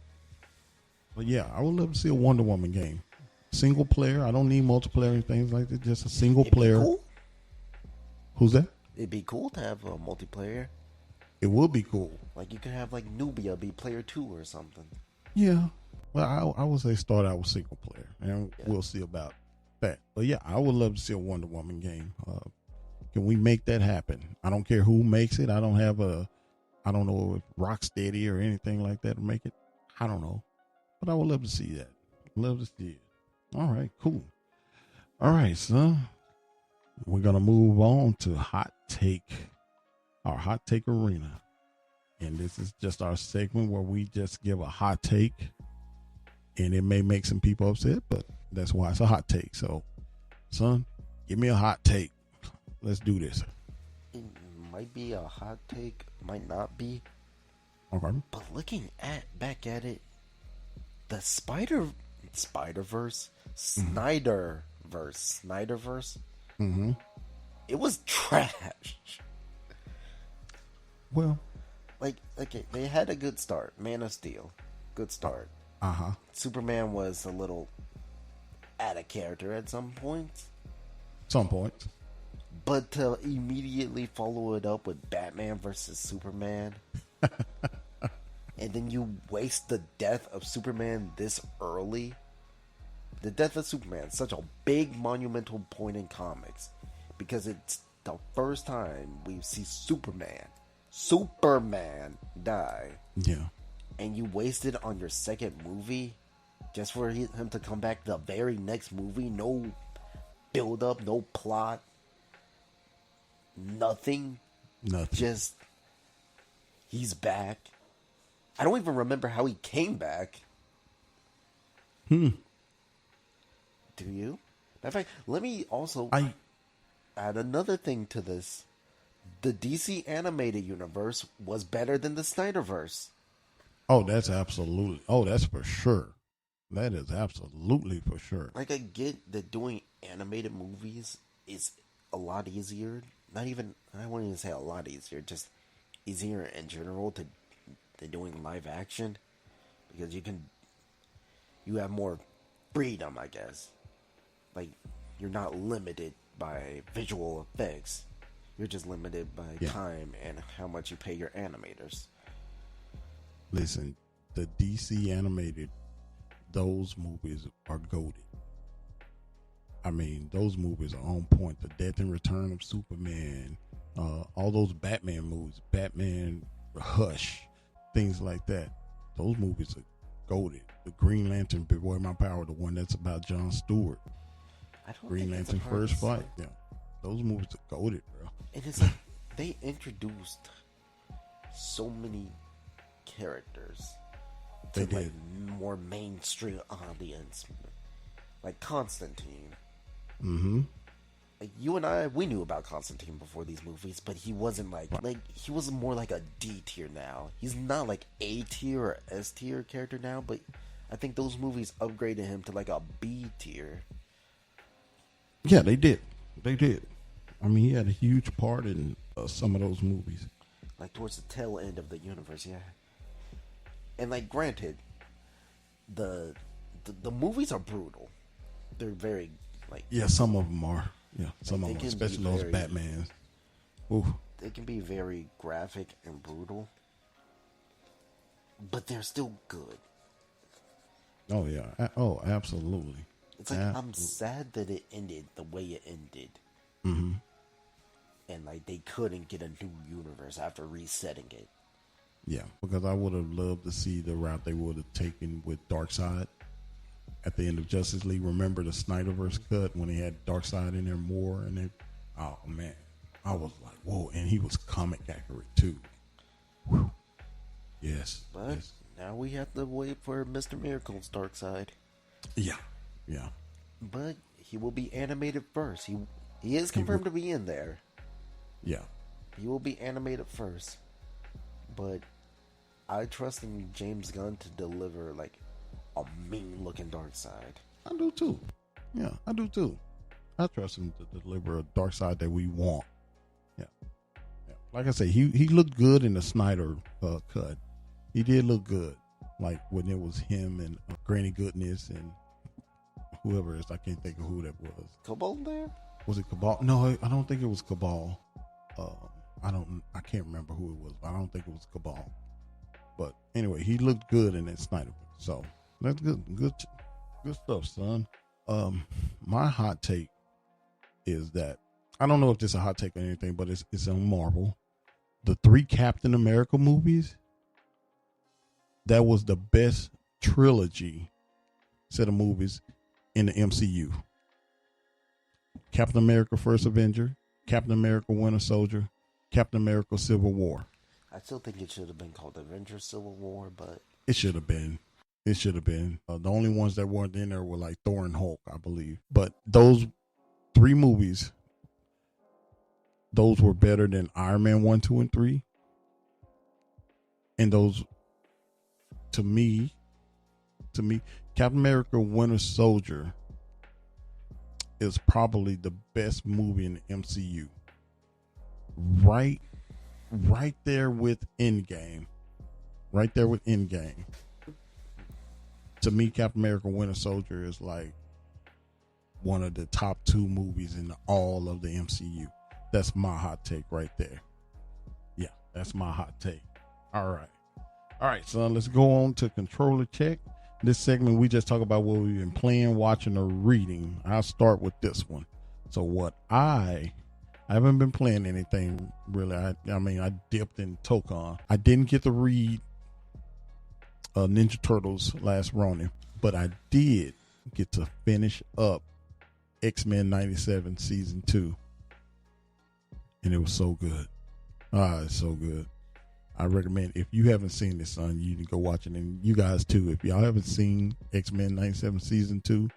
But yeah, I would love to see a Wonder Woman game. Single player. I don't need multiplayer and things like that. Just a single player. Cool. Who's that? It'd be cool to have a multiplayer. It would be cool. Like you could have like Nubia be player 2 or something. Yeah. Well, I would say start out with single player, and we'll see about that. But yeah, I would love to see a Wonder Woman game. Can we make that happen? I don't care who makes it. I don't know if Rocksteady or anything like that will make it. I don't know. But I would love to see that. Love to see it. All right, cool. All right, son. We're going to move on to our hot take arena. And this is just our segment where we just give a hot take. And it may make some people upset, but that's why it's a hot take. So, son, give me a hot take. Let's do this. It might be a hot take, might not be. Okay. But looking back at it, the Spider-Verse, Snyderverse, it was trash. Well, like they had a good start. Man of Steel, good start. Superman was a little out of character at some points. But to immediately follow it up with Batman versus Superman, and then you waste the death of Superman this early. The death of Superman is such a big monumental point in comics because it's the first time we see Superman die. Yeah. And you wasted on your second movie just for him to come back the very next movie. No build up, no plot, nothing. Just he's back. I don't even remember how he came back. Do you? Matter of fact, let me also add another thing to this. The DC animated universe was better than the Snyderverse. Oh, that's absolutely. Oh, that's for sure. That is absolutely for sure. Like, I get that doing animated movies is a lot easier. Not even, I wouldn't even say a lot easier, just easier in general than doing live action. Because you have more freedom, I guess. Like, you're not limited by visual effects. You're just limited by time and how much you pay your animators. Listen, the DC animated, those movies are goated. I mean, those movies are on point. The Death and Return of Superman, all those Batman movies, Batman, Hush, things like that. Those movies are goated. The Green Lantern, Beware My Power, the one that's about Jon Stewart. Green Lantern First Fight. Yeah, those movies are goated, bro. And it's like they introduced so many characters to like more mainstream audience, like Constantine. Like you and I, we knew about Constantine before these movies, but he wasn't like he was more like a D tier now. He's not like A tier or S tier character now, but I think those movies upgraded him to like a B tier. Yeah, they did. I mean, he had a huge part in some of those movies. Like towards the tail end of the universe, yeah. And like, granted, the movies are brutal. They're very like some of them are. Yeah, some of them, especially those Batmans. Ooh. They can be very graphic and brutal, but they're still good. Oh yeah. Oh, absolutely. It's like I'm sad that it ended the way it ended. And like they couldn't get a new universe after resetting it. Yeah, because I would have loved to see the route they would have taken with Darkseid at the end of Justice League. Remember the Snyderverse cut when he had Darkseid in there more, and it, oh man, I was like, whoa, and he was comic accurate too. Whew. Yes, but now we have to wait for Mr. Miracle's Darkseid. Yeah. But he will be animated first. He is confirmed to be in there. Yeah. He will be animated first. But I trust in James Gunn to deliver like a mean looking Darkseid. I do too. Yeah, I do too. I trust him to deliver a Darkseid that we want. Yeah. Like I say, he looked good in the Snyder cut. He did look good. Like when it was him and Granny Goodness and whoever else. I can't think of who that was. Cabal there? Was it Cabal? No, I don't think it was Cabal. I can't remember who it was, but I don't think it was Cabal. But anyway, he looked good in that Snyder. So that's good stuff, son. My hot take is that I don't know if this is a hot take or anything, but it's on Marvel. The 3 Captain America movies, that was the best trilogy set of movies in the MCU. Captain America First Avenger, Captain America Winter Soldier, Captain America Civil War. I still think it should have been called Avengers Civil War, but it should have been. The only ones that weren't in there were like Thor and Hulk, I believe. But those 3 movies, those were better than Iron Man 1, 2, and 3. And those, to me, Captain America Winter Soldier is probably the best movie in the MCU. Right there with Endgame. To me, Captain America Winter Soldier is like one of the top 2 movies in all of the MCU. That's my hot take right there. Yeah, that's my hot take. All right, son, let's go on to Controller Check. This segment, we just talk about what we've been playing, watching, or reading. I'll start with this one. So what I haven't been playing anything really. I dipped in Tokon. I didn't get to read Ninja Turtles Last Ronin, but I did get to finish up X-Men 97 Season 2. And it was so good. It's so good. I recommend, if you haven't seen this, son, you can go watch it. And you guys too, if y'all haven't seen X-Men 97 Season 2,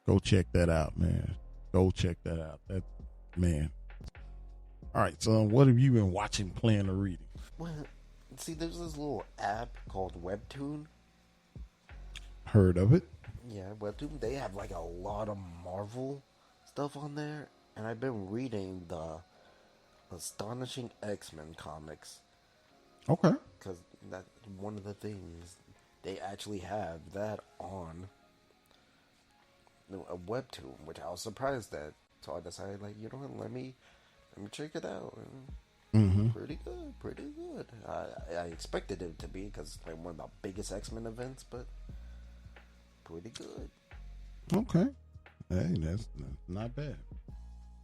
go check that out, man. Go check that out. That, man. All right, son, what have you been watching, playing, or reading? Well, see, there's this little app called Webtoon. Heard of it? Yeah, Webtoon. They have like a lot of Marvel stuff on there. And I've been reading the Astonishing X-Men comics. Okay. Because that's one of the things. They actually have that on a Webtoon, which I was surprised at. So I decided, like, you know what, let me check it out. Mm-hmm. Pretty good. I expected it to be, because it's like one of the biggest X-Men events, but pretty good. Okay. Hey, that's not bad.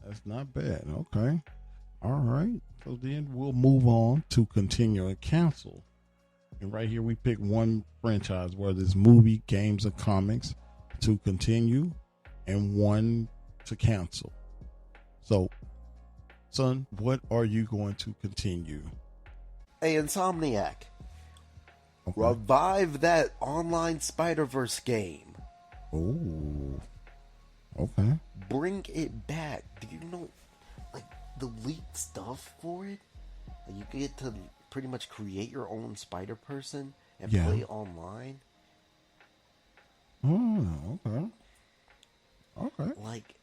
That's not bad. Okay. All right. So then we'll move on to continue and cancel. And right here we pick one franchise, whether it's movie, games, or comics, to continue, and one to cancel. So, son, what are you going to continue? Hey, Insomniac. Okay. Revive that online Spider-Verse game. Oh. Okay. Bring it back. Do you know, like, the leaked stuff for it? You get to pretty much create your own Spider-Person and play online. Oh, okay. Okay. Like,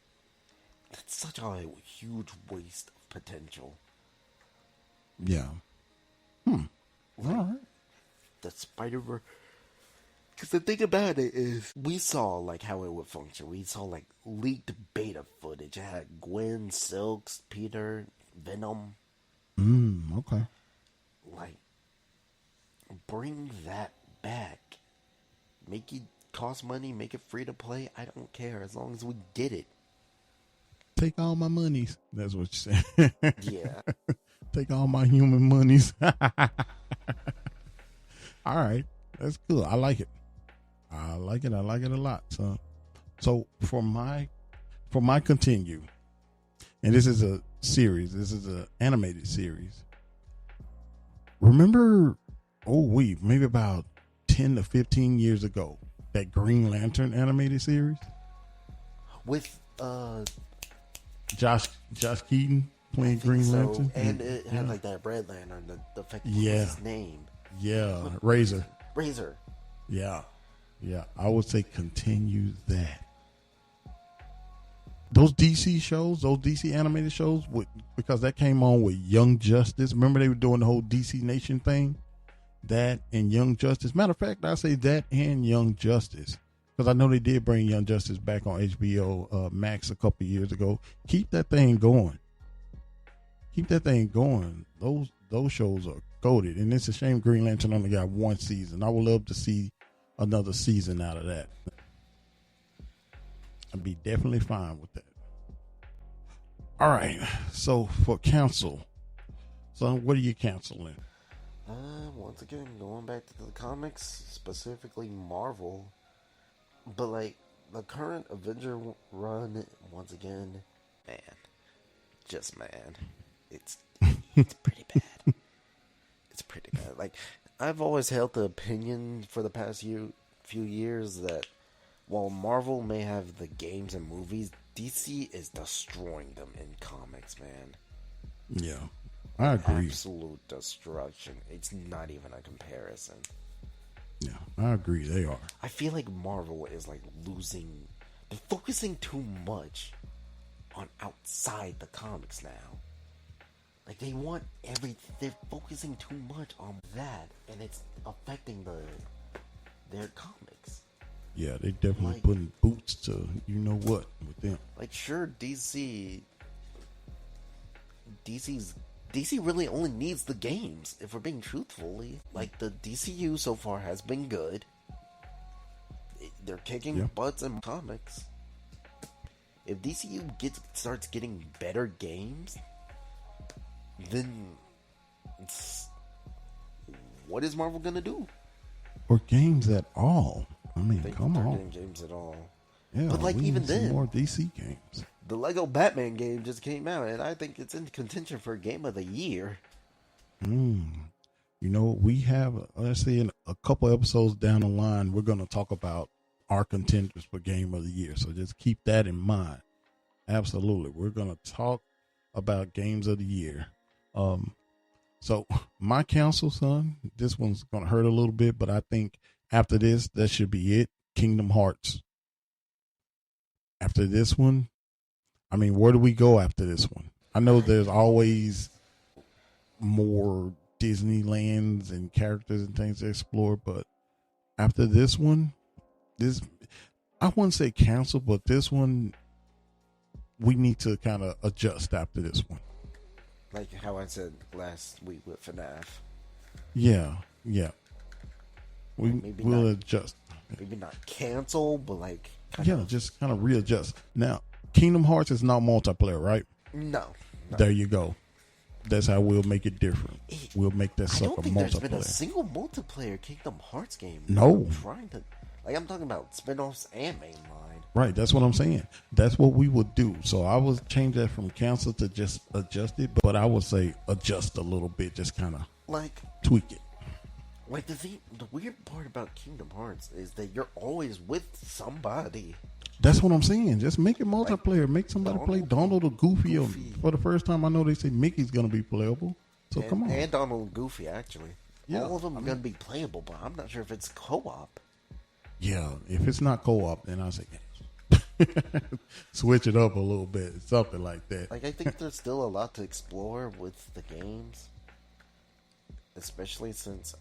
that's such a huge waste of potential. Yeah. All right. The Spider-Verse. Because the thing about it is, we saw, like, how it would function. We saw, like, leaked beta footage. It had Gwen, Silks, Peter, Venom. Okay. Like, bring that back. Make it cost money, make it free to play. I don't care, as long as we get it. Take all my monies. That's what you said. Yeah. Take all my human monies. All right. That's good. I like it. I like it a lot, son. So for my continue, and this is a series. This is an animated series. Remember, maybe about 10 to 15 years ago, that Green Lantern animated series? With, Josh Keaton playing Green Lantern. And it had like that Red Lantern, the fact his name. Yeah, Razor. Yeah. Yeah. I would say continue that. Those DC shows, those DC animated shows, because that came on with Young Justice. Remember they were doing the whole DC Nation thing? That and Young Justice. Matter of fact, I say that and Young Justice. Because I know they did bring Young Justice back on HBO Max a couple of years ago. Keep that thing going. Those shows are goated. And it's a shame Green Lantern only got one season. I would love to see another season out of that. I'd be definitely fine with that. All right. So for counsel, son, what are you counseling? Once again, going back to the comics, specifically Marvel, but like the current Avenger run, once again, man, it's pretty bad. It's pretty bad. Like I've always held the opinion for the past few years that while Marvel may have the games and movies, DC is destroying them in comics, man. Yeah, I agree. Absolute destruction. It's not even a comparison. Yeah, I agree. They are. I feel like Marvel is like losing. They're focusing too much on outside the comics now. Like they want everything. They're focusing too much on that, and it's affecting their comics. Yeah, they definitely putting boots to you know what with them. Like sure, DC really only needs the games, if we're being truthfully. Like the DCU so far has been good. They're kicking butts in comics. If DCU starts getting better games, then what is Marvel gonna do? Or games at all? I mean, come on. Games at all. Yeah, but like even then, more DC games. The Lego Batman game just came out, and I think it's in contention for Game of the Year. You know, we have, let's say, in a couple episodes down the line, we're going to talk about our contenders for Game of the Year. So just keep that in mind. Absolutely. We're going to talk about Games of the Year. So my counsel, son, this one's going to hurt a little bit, but I think after this, that should be it. Kingdom Hearts. After this one, I mean, where do we go after this one? I know there's always more Disneylands and characters and things to explore, but after this one, I wouldn't say cancel, but this one, we need to kind of adjust after this one. Like how I said last week with FNAF. Yeah. We'll adjust. Maybe not cancel, but like just kind of readjust. Now, Kingdom Hearts is not multiplayer, right? No. There you go. That's how we'll make it different. We'll make that sucker multiplayer. I don't think there's been a single multiplayer Kingdom Hearts game. No. I'm talking about spin-offs and mainline. Right, that's what I'm saying. That's what we would do. So I would change that from cancel to just adjust it, but I would say adjust a little bit, just kind of tweak it. Like the weird part about Kingdom Hearts is that you're always with somebody. That's what I'm saying. Just make it multiplayer. Make somebody play Donald or Goofy. For the first time, I know they say Mickey's going to be playable. So come on. And Donald and Goofy, actually. Yeah, all of them are going to be playable, but I'm not sure if it's co-op. Yeah, if it's not co-op, then I say switch it up a little bit. Something like that. Like, I think there's still a lot to explore with the games. Especially since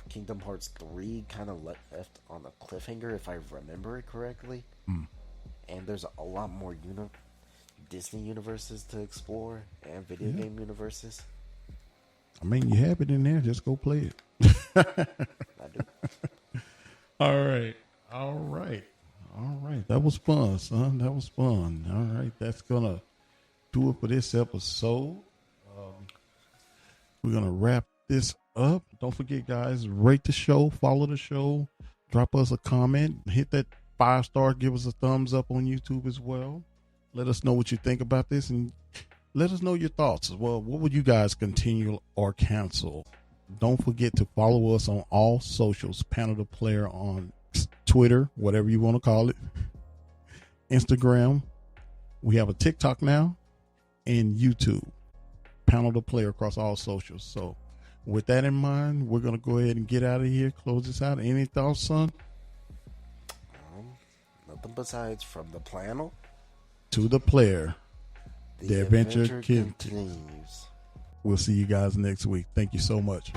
Kingdom Hearts 3 kind of left on a cliffhanger, if I remember it correctly. And there's a lot more Disney universes to explore and video game universes. I mean, you have it in there. Just go play it. I do. All right. That was fun, son. That was fun. All right. That's going to do it for this episode. We're going to wrap this up. Don't forget, guys, rate the show, follow the show, drop us a comment, hit that 5-star, give us a thumbs up on YouTube as well. Let us know what you think about this, and let us know your thoughts as well. What would you guys continue or cancel? Don't forget to follow us on all socials, Panel the Player on Twitter, whatever you want to call it, Instagram, We have a TikTok now and YouTube. Panel to Player across all socials. So with that in mind, we're going to go ahead and get out of here, close this out. Any thoughts, son? Nothing besides from the panel to the player. The adventure continues. We'll see you guys next week. Thank you so much.